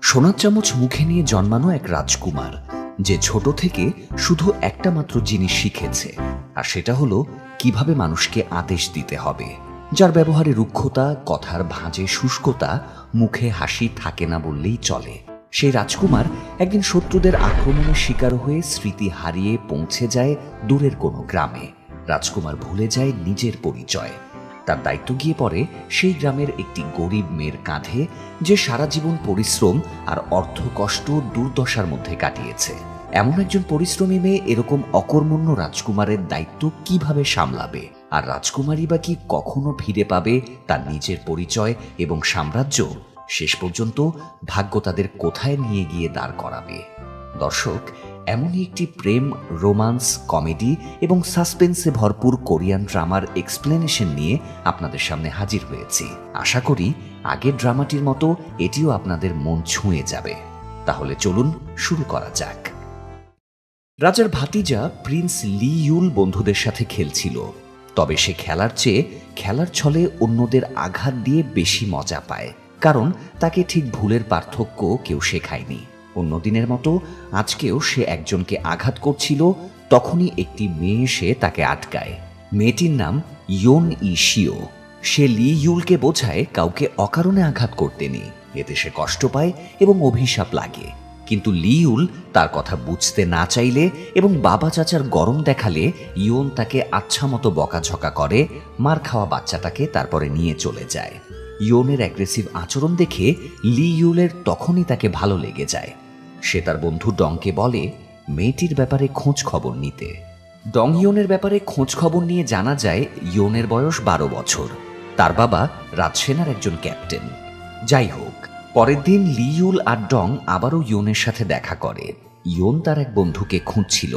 সোনার চামচ মুখে নিয়ে জন্মানো এক রাজকুমার, যে ছোট থেকে শুধু একটা মাত্র জিনিস শিখেছে, আর সেটা হলো কিভাবে মানুষকে আদেশ দিতে হবে। যার ব্যবহারে রুক্ষতা, কথার ভাঁজে শুষ্কতা, মুখে হাসি থাকে না বললেই চলে। সেই রাজকুমার একদিন শত্রুদের আক্রমণের শিকার হয়ে স্মৃতি হারিয়ে পৌঁছে যায় দূরের কোনো গ্রামে। রাজকুমার ভুলে যায় নিজের পরিচয়। তার দায়িত্ব গিয়ে পড়ে সেই গ্রামের একটি গরিব মেয়ের কাঁধে, যে সারা জীবন পরিশ্রম আর অর্থকষ্ট দুর্দশার মধ্যে কাটিয়েছে। এমন একজন পরিশ্রমী মেয়ে এরকম অকর্মণ্য রাজকুমারের দায়িত্ব কিভাবে সামলাবে? আর রাজকুমারী বা কি কখনো ফিরে পাবে তার নিজের পরিচয় এবং সাম্রাজ্য? শেষ পর্যন্ত ভাগ্য তাদের কোথায় নিয়ে গিয়ে দাঁড় করাবে? দর্শক, এমনই একটি প্রেম, রোমান্স, কমেডি এবং সাসপেন্সে ভরপুর কোরিয়ান ড্রামার এক্সপ্লেনেশন নিয়ে আপনাদের সামনে হাজির হয়েছি। আশা করি আগের ড্রামাটির মতো এটিও আপনাদের মন ছুঁয়ে যাবে। তাহলে চলুন শুরু করা যাক। রাজার ভাতিজা প্রিন্স লি ইউল বন্ধুদের সাথে খেলছিল, তবে সে খেলার চেয়ে খেলার ছলে অন্যদের আঘাত দিয়ে বেশি মজা পায়, কারণ তাকে ঠিক ভুলের পার্থক্য কেউ শেখায়নি। অন্যদিনের মতো আজকেও সে একজনকে আঘাত করছিল, তখনই একটি মেয়ে এসে তাকে আটকায়। মেয়েটির নাম ইয়োন ইশিও। সে লি ইউলকে বোঝায় কাউকে অকারণে আঘাত করতে নেই, এতে সে কষ্ট পায় এবং অভিশাপ লাগে। কিন্তু লি ইউল তার কথা বুঝতে না চাইলে এবং বাবা চাচার গরম দেখালে ইয়োন তাকে আচ্ছা মতো বকাঝকা করে, মার খাওয়া বাচ্চাটাকে তারপরে নিয়ে চলে যায়। ইয়োনের অ্যাগ্রেসিভ আচরণ দেখে লি ইউলের তখনই তাকে ভালো লেগে যায়। সে তার বন্ধু ডংকে বলে মেয়েটির ব্যাপারে খোঁজ খবর নিতে। ডং ইয়োনের ব্যাপারে খোঁজ খবর নিয়ে জানা যায় ইয়োনের বয়স 12 বছর। তার বাবা রাজসেনার একজন ক্যাপ্টেন। যাই হোক, পরের দিন লি ইউল আর ডং আবারও ইয়োনের সাথে দেখা করে। ইয়োন তার এক বন্ধুকে খুঁজছিল।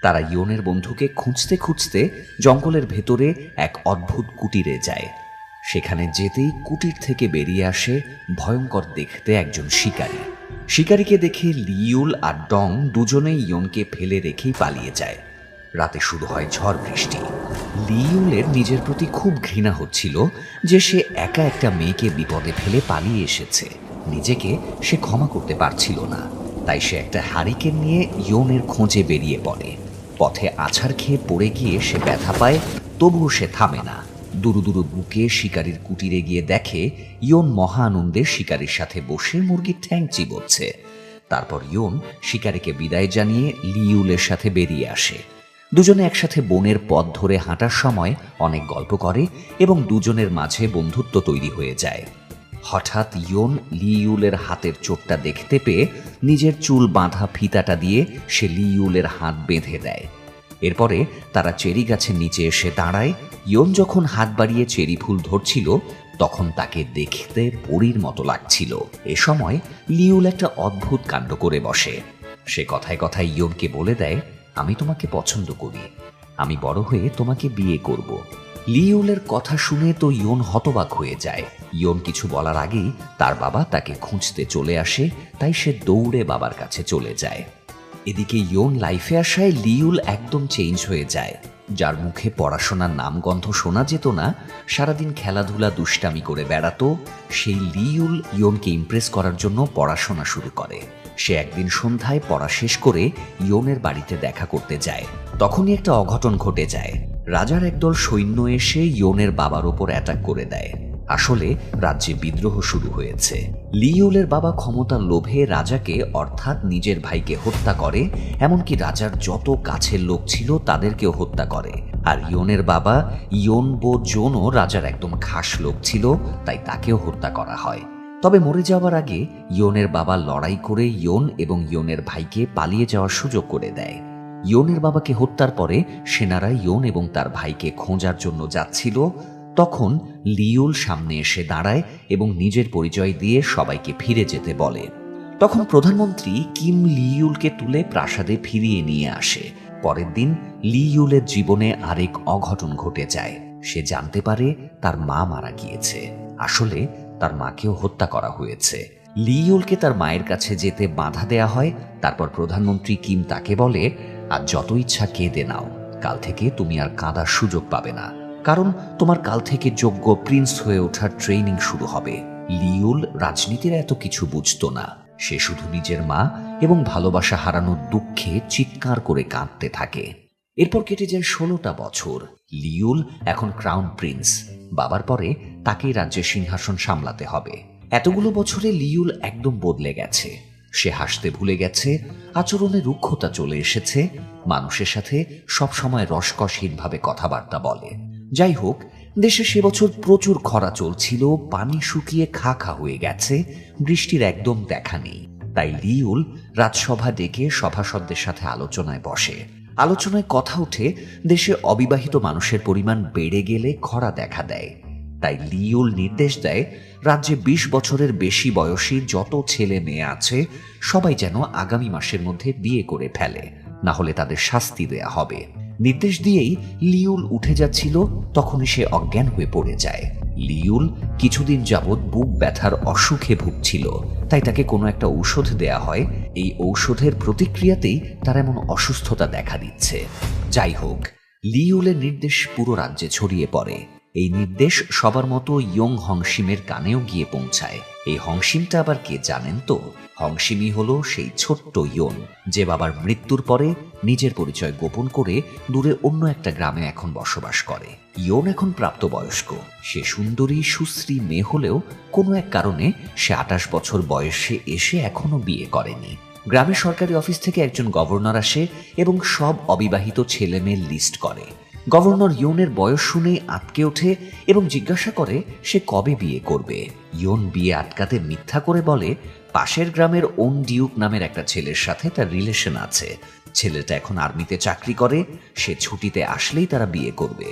তারা ইয়োনের বন্ধুকে খুঁজতে খুঁজতে জঙ্গলের ভেতরে এক অদ্ভুত কুটিরে যায়। সেখানে যেতেই কুটির থেকে বেরিয়ে আসে ভয়ঙ্কর দেখতে একজন শিকারী। শিকারীকে দেখে লি ইউল আর ডং দুজনেই ইয়োনকে ফেলে রেখেই পালিয়ে যায়। রাতে শুরু হয় ঝড় বৃষ্টি। লি ইউলের নিজের প্রতি খুব ঘৃণা হচ্ছিল যে সে একা একটা মেয়েকে বিপদে ফেলে পালিয়ে এসেছে। নিজেকে সে ক্ষমা করতে পারছিল না, তাই সে একটা হারিকেন নিয়ে ইয়োনের খোঁজে বেরিয়ে পড়ে। পথে আছাড় খেয়ে পড়ে গিয়ে সে ব্যথা পায়, তবুও সে থামে না। দুরু দুরু বুকে শিকারীর কুটিরে গিয়ে দেখে ইয়োন মহা আনন্দে শিকারীর সাথে বসে মুরগির ঠ্যাং চিবোচ্ছে। তারপর ইয়োন শিকারীকে বিদায় জানিয়ে লি ইউলের সাথে বেরিয়ে আসে। দুজনে একসাথে বনের পথ ধরে হাঁটার সময় অনেক গল্প করে এবং দুজনের মাঝে বন্ধুত্ব তৈরি হয়ে যায়। হঠাৎ ইয়োন লি ইউলের হাতের চোটটা দেখতে পেয়ে নিজের চুল বাঁধা ফিতাটা দিয়ে সে লি ইউলের হাত বেঁধে দেয়। এরপরে তারা চেরি গাছের নিচে এসে দাঁড়ায়। ইয়োন যখন হাত বাড়িয়ে চেরি ফুল ধরছিল, তখন তাকে দেখতে পরীর মতো লাগছিল। এ সময় লি ইউল একটা অদ্ভুত কাণ্ড করে বসে। সে কথায় কথায় ইয়োনকে বলে দেয়, আমি তোমাকে পছন্দ করি, আমি বড় হয়ে তোমাকে বিয়ে করব। লি ইউলের কথা শুনে তো ইয়োন হতবাক হয়ে যায়। ইয়োন কিছু বলার আগেই তার বাবা তাকে খুঁজতে চলে আসে, তাই সে দৌড়ে বাবার কাছে চলে যায়। এদিকে ইয়োন লাইফে আসায় লি ইউল একদম চেঞ্জ হয়ে যায়। যার মুখে পড়াশোনার নামগন্ধ শোনা যেত না, সারাদিন খেলাধুলা দুষ্টামি করে বেড়াতো, সেই লি ইউল ইয়োনকে ইমপ্রেস করার জন্য পড়াশোনা শুরু করে। সে একদিন সন্ধ্যায় পড়া শেষ করে ইয়োনের বাড়িতে দেখা করতে যায়। তখনই একটা অঘটন ঘটে যায়। রাজার একদল সৈন্য এসে ইয়োনের বাবার ওপর অ্যাটাক করে দেয়। আসলে রাজ্যে বিদ্রোহ শুরু হয়েছে। লি ইউলের বাবা ক্ষমতার লোভে রাজাকে অর্থাৎ নিজের ভাইকে হত্যা করে, এমনকি রাজার যত কাছের লোক ছিল তাদেরকেও হত্যা করে। আর ইয়োনের বাবা ইয়োন বো জোনও রাজার একদম খাস লোক ছিল, তাই তাকেও হত্যা করা হয়। তবে মরে যাওয়ার আগে ইয়োনের বাবা লড়াই করে ইয়োন এবং ইয়োনের ভাইকে পালিয়ে যাওয়ার সুযোগ করে দেয়। ইয়োনের বাবাকে হত্যার পরে সেনারা ইয়োন এবং তার ভাইকে খোঁজার জন্য যাচ্ছিল। তখন লি ইউল সামনে এসে দাঁড়ায় এবং নিজের পরিচয় দিয়ে সবাইকে ফিরে যেতে বলে। তখন প্রধানমন্ত্রী কিম লি ইউলকে তুলে প্রাসাদে ফিরিয়ে নিয়ে আসে। পরের দিন লি ইউলের জীবনে আরেক অঘটন ঘটে যায়। সে জানতে পারে তার মা মারা গিয়েছে। আসলে তার মাকেও হত্যা করা হয়েছে। লি ইউলকে তার মায়ের কাছে যেতে বাধা দেয়া হয়। তারপর প্রধানমন্ত্রী কিম তাকে বলে, আজ যত ইচ্ছা কেঁদে নাও, কাল থেকে তুমি আর কাঁদার সুযোগ পাবে না, কারণ তোমার কাল থেকে যোগ্য প্রিন্স হয়ে ওঠার ট্রেনিং শুরু হবে। লি ইউল রাজনীতির এত কিছু বুঝতো না। সে শুধু নিজের মা এবং ভালোবাসা হারানোর দুঃখে চিৎকার করে কাঁদতে থাকে। এরপর কেটে যায় 16টা বছর। লিউল এখন ক্রাউন প্রিন্স। বাবার পরে তাকেই রাজ্যের সিংহাসন সামলাতে হবে। এতগুলো বছরে লিউল একদম বদলে গেছে। সে হাসতে ভুলে গেছে, আচরণে রুক্ষতা চলে এসেছে, মানুষের সাথে সবসময় রসকসহীনভাবে কথাবার্তা বলে। যাই হোক, দেশে সে বছর প্রচুর খরা চলছিল, পানি শুকিয়ে খা খা হয়ে গেছে, বৃষ্টির একদম দেখা নেই। তাই লিউল রাজসভা ডেকে সভাসদদের সাথে আলোচনায় বসে। আলোচনায় কথা উঠে দেশে অবিবাহিত মানুষের পরিমাণ বেড়ে গেলে খরা দেখা দেয়। তাই লিউল নির্দেশ দেয় রাজ্যে 20 বছরের বেশি বয়সী যত ছেলে মেয়ে আছে সবাই যেন আগামী মাসের মধ্যে বিয়ে করে ফেলে, না হলে তাদের শাস্তি দেয়া হবে। নির্দেশ দিয়েই লিউল উঠে যাচ্ছিল, তখনই সে অজ্ঞান হয়ে পড়ে যায়। লিউল কিছুদিন যাবৎ বুক ব্যথার অসুখে ভুগছিল, তাই তাকে কোনো একটা ঔষধ দেয়া হয়। এই ঔষধের প্রতিক্রিয়াতেই তার এমন অসুস্থতা দেখা দিচ্ছে। যাই হোক, লিউলের নির্দেশ পুরো রাজ্যে ছড়িয়ে পড়ে। এই নির্দেশ সবার মতো ইয়ং হংসিমের কানেও গিয়ে পৌঁছায়। এই হংসিমটা আবার কে জানেন তো? হংসিমই হলো সেই ছোট্ট ইয়ন, যে বাবার মৃত্যুর পরে নিজের পরিচয় গোপন করে দূরে অন্য একটা গ্রামে এখন বসবাস করে। ইয়ন এখন প্রাপ্তবয়স্ক। সে সুন্দরী সুশ্রী মেয়ে হলেও কোনো এক কারণে সে 28 বছর বয়সে এসে এখনো বিয়ে করেনি। গ্রামের সরকারি অফিস থেকে একজন গভর্নর আসে এবং সব অবিবাহিত ছেলে মেয়ের লিস্ট করে। গভর্নর ইয়নের বয়স শুনেই আটকে ওঠে এবং জিজ্ঞাসা করে সে কবে বিয়ে করবে। ইয়ন বিয়ে আটকাতে মিথ্যা করে বলে পাশের গ্রামের ওন ডিউক নামের একটা ছেলের সাথে তার রিলেশন আছে। ছেলেটা এখন আর্মিতে চাকরি করে, সে ছুটিতে আসলেই তারা বিয়ে করবে।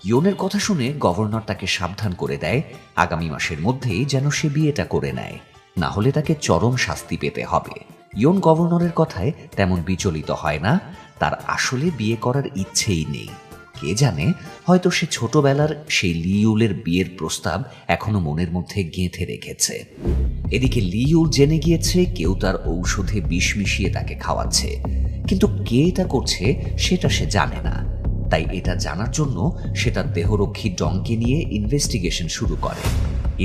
ইয়নের কথা শুনে গভর্নর তাকে সাবধান করে দেয় আগামী মাসের মধ্যেই যেন সে বিয়েটা করে নেয়, না হলে তাকে চরম শাস্তি পেতে হবে। ইয়ন গভর্নরের কথায় তেমন বিচলিত হয় না, তার আসলে বিয়ে করার ইচ্ছেই নেই। কে জানে, হয়তো সে ছোটবেলার সেই লিউলের বিয়ের প্রস্তাব এখনো মনের মধ্যে গেঁথে রেখেছে। এদিকে লিউল জেনে গিয়েছে কেউ তার ঔষধে বিষ মিশিয়ে তাকে খাওয়াচ্ছে, কিন্তু কে এটা করছে সেটা সে জানে না। তাই এটা জানার জন্য সে তার দেহরক্ষী ডংকে নিয়ে ইনভেস্টিগেশন শুরু করে।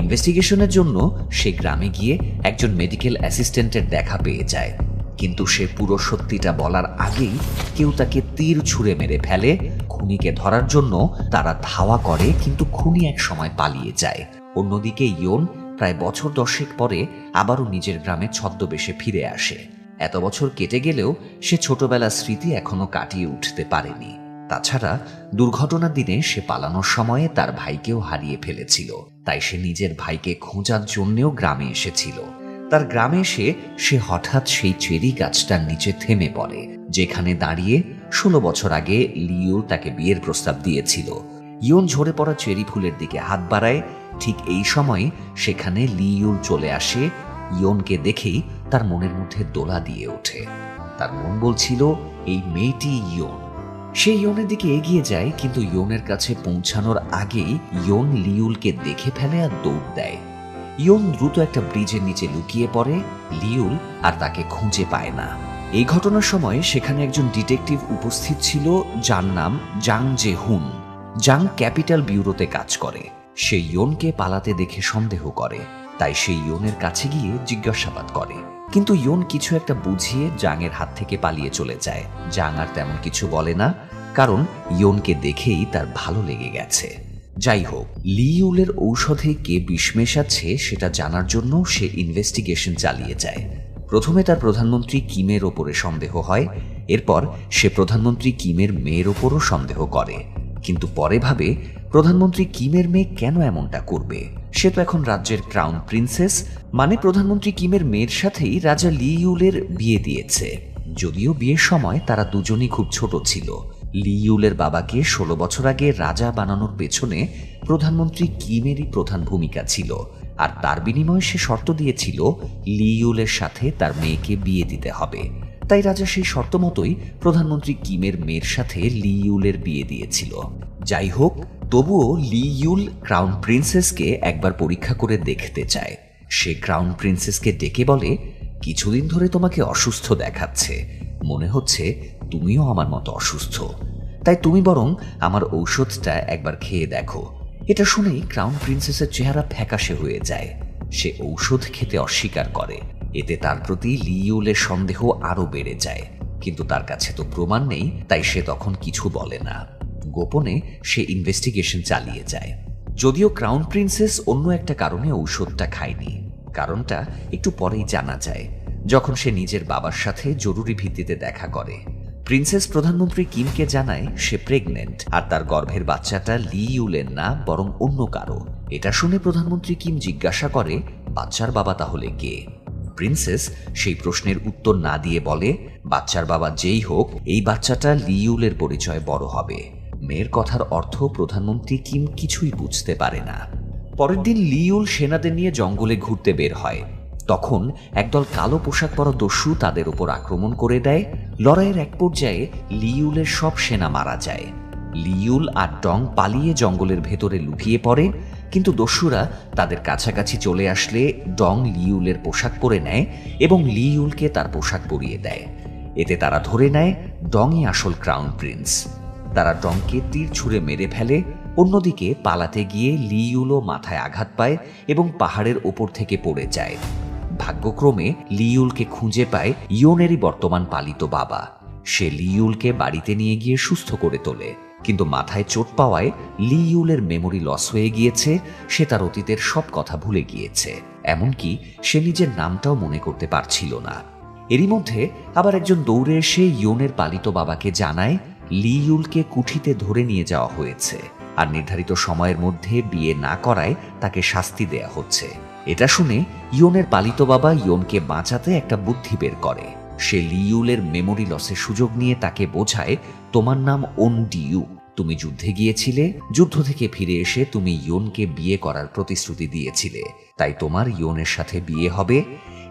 ইনভেস্টিগেশনের জন্য সে গ্রামে গিয়ে একজন মেডিকেল অ্যাসিস্ট্যান্টের দেখা পেয়ে যায়, কিন্তু সে পুরো সত্যিটা বলার আগেই কেউ তাকে তীর ছুঁড়ে মেরে ফেলে। খুনিকে ধরার জন্য তারা ধাওয়া করে, কিন্তু খুনি এক সময় পালিয়ে যায়। অন্যদিকে ইয়ন প্রায় বছর 10 পরে আবারও নিজের গ্রামে ছদ্মবেশে ফিরে আসে। এত বছর কেটে গেলেও সে ছোটবেলার স্মৃতি এখনো কাটিয়ে উঠতে পারেনি। তাছাড়া দুর্ঘটনার দিনে সে পালানোর সময়ে তার ভাইকেও হারিয়ে ফেলেছিল, তাই সে নিজের ভাইকে খোঁজার জন্যেও গ্রামে এসেছিল। তার গ্রামে এসে সে হঠাৎ সেই চেরি গাছটার নিচে থেমে পড়ে, যেখানে দাঁড়িয়ে 16 বছর আগে লিউল তাকে বিয়ের প্রস্তাব দিয়েছিল। ইয়ন ঝরে পড়া চেরি ফুলের দিকে হাত বাড়ায়। ঠিক এই সময় সেখানে লিউল চলে আসে। ইয়নকে দেখেই তার মনের মধ্যে দোলা দিয়ে ওঠে। তার মন বলছিল এই মেয়েটি ইয়ন। সে ইয়নের দিকে এগিয়ে যায়, কিন্তু ইয়নের কাছে পৌঁছানোর আগেই ইয়ন লিউলকে দেখে ফেলে আর দৌড় দেয়। ইয়ন দ্রুত একটা ব্রিজের নিচে লুকিয়ে পড়ে। লিউল আর তাকে খুঁজে পায় না। এই ঘটনার সময় সেখানে একজন ডিটেকটিভ উপস্থিত ছিল, যার নাম জাং জে হুন। জাং ক্যাপিটাল ব্যুরোতে কাজ করে। সে ইয়নকে পালাতে দেখে সন্দেহ করে, তাই সে ইয়নের কাছে গিয়ে জিজ্ঞাসাবাদ করে, কিন্তু ইয়ন কিছু একটা বুঝিয়ে জাংয়ের হাত থেকে পালিয়ে চলে যায়। জাং আর তেমন কিছু বলে না, কারণ ইয়নকে দেখেই তার ভালো লেগে গেছে। যাই হোক, লিউলের ঔষধে কে বিষ মেশাচ্ছে সেটা জানার জন্য সে ইনভেস্টিগেশন চালিয়ে যায়। প্রথমে তার প্রধানমন্ত্রী কিমের ওপরে সন্দেহ হয়, এরপর সে প্রধানমন্ত্রী কিমের মেয়ের ওপরও সন্দেহ করে, কিন্তু পরে ভাবে প্রধানমন্ত্রী কিমের মেয়ে কেন এমনটা করবে? সে তো এখন রাজ্যের ক্রাউন প্রিন্সেস, মানে প্রধানমন্ত্রী কিমের মেয়ের সাথেই রাজা লিউলের বিয়ে দিয়েছে। যদিও বিয়ের সময় তারা দুজনই খুব ছোট ছিল। লিউলের বাবাকে 16 বছর আগে রাজা বানানোর পেছনে প্রধানমন্ত্রী কিমেরই প্রধান ভূমিকা ছিল, আর তার বিনিময়ে সে শর্ত দিয়েছিল লিউলের সাথে তার মেয়েকে বিয়ে দিতে হবে। তাই রাজা সেই শর্ত মতোই প্রধানমন্ত্রী কিমের মেয়ের সাথে লিউলের বিয়ে দিয়েছিল। যাই হোক, তবুও লিউল ক্রাউন প্রিন্সেসকে একবার পরীক্ষা করে দেখতে চায়। সে ক্রাউন প্রিন্সেসকে ডেকে বলে, কিছুদিন ধরে তোমাকে অসুস্থ দেখাচ্ছে, মনে হচ্ছে তুমিও আমার মতো অসুস্থ, তাই তুমি বরং আমার ঔষধটা একবার খেয়ে দেখো। এটা শুনেই ক্রাউন প্রিন্সেসের চেহারা ফ্যাকাশে হয়ে যায়। সে ঔষধ খেতে অস্বীকার করে এতে তার প্রতি লিইউলের সন্দেহ আরো বেড়ে যায়, কিন্তু তার কাছে তো প্রমাণ নেই, তাই সে তখন কিছু বলে না। গোপনে সে ইনভেস্টিগেশন চালিয়ে যায়। যদিও ক্রাউন প্রিন্সেস অন্য একটা কারণে ঔষধটা খায়নি। কারণটা একটু পরেই জানা যায়, যখন সে নিজের বাবার সাথে জরুরি ভিত্তিতে দেখা করে। প্রিন্সেস প্রধানমন্ত্রী কিমকে জানায় সে প্রেগনেন্ট, আর তার গর্ভের বাচ্চাটা লিইউলের না বরং অন্য কারো। এটা শুনে প্রধানমন্ত্রী কিম জিজ্ঞাসা করে, বাচ্চার বাবা তাহলে কে? প্রিন্সেস সেই প্রশ্নের উত্তর না দিয়ে বলে, বাচ্চার বাবা যেই হোক, এই বাচ্চাটা লিইউলের পরিচয় বড় হবে। মেয়ের কথার অর্থ প্রধানমন্ত্রী কিম কিছুই বুঝতে পারে না। পরের দিন লিইউল সেনাদের নিয়ে জঙ্গলে ঘুরতে বের হয়। তখন একদল কালো পোশাক পরা দস্যু তাদের উপর আক্রমণ করে দেয়। লড়াইয়ের এক পর্যায়ে লিইউলের সব সেনা মারা যায়। লিইউল আর ডং পালিয়ে জঙ্গলের ভেতরে লুকিয়ে পড়ে, কিন্তু দস্যুরা তাদের কাছাকাছি চলে আসলে ডং লিইউলের পোশাক পরে নেয় এবং লিইউলকে তার পোশাক পরিয়ে দেয়। এতে তারা ধরে নেয় ডংই আসল ক্রাউন প্রিন্স। তারা ডংকে তীর ছুঁড়ে মেরে ফেলে। অন্যদিকে পালাতে গিয়ে লিইউলও মাথায় আঘাত পায় এবং পাহাড়ের ওপর থেকে পড়ে যায়। ভাগ্যক্রমে লিইউলকে খুঁজে পায় ইয়নেরই বর্তমান পালিত বাবা। সে লিইউলকে বাড়িতে নিয়ে গিয়ে সুস্থ করে তোলে, কিন্তু মাথায় চোট পাওয়ায় লিইউলের মেমোরি লস হয়ে গিয়েছে। সে তার অতীতের সব কথা ভুলে গিয়েছে, এমনকি সে নিজের নামটাও মনে করতে পারছিল না। এরই মধ্যে আবার একজন দৌড়ে এসে ইয়নের পালিত বাবাকে জানায় লিইউলকে কুঠিতে ধরে নিয়ে যাওয়া হয়েছে, আর নির্ধারিত সময়ের মধ্যে বিয়ে না করায় তাকে শাস্তি দেয়া হচ্ছে। এটা শুনে ইয়নের পালিত বাবা ইয়নকে বাঁচাতে একটা বুদ্ধি বের করে। সে লিইউলের মেমোরি লসের সুযোগ নিয়ে তাকে বোঝায়, তোমার নাম ওনডিউ, তুমি যুদ্ধে গিয়েছিলে, যুদ্ধ থেকে ফিরে এসে তুমি ইয়নকে বিয়ে করার প্রতিশ্রুতি দিয়েছিলে, তাই তোমার ইয়নের সাথে বিয়ে হবে।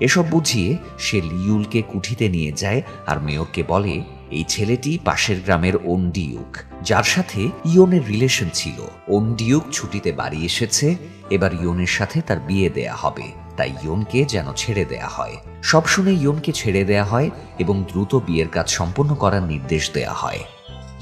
এসব বুঝিয়ে সে লিইউলকে কুঠিতে নিয়ে যায় আর মেয়রকে বলে, এই ছেলেটি পাশের গ্রামের ওনডিউক, যার সাথে ইয়নের রিলেশন ছিল। ওনডিউক ছুটিতে বাড়ি এসেছে, এবার ইয়নের সাথে তার বিয়ে দেয়া হবে, তাই ইয়নকে যেন ছেড়ে দেয়া হয়। সব শুনে ইয়নকে ছেড়ে দেয়া হয় এবং দ্রুত বিয়ের কাজ সম্পন্ন করার নির্দেশ দেয়া হয়।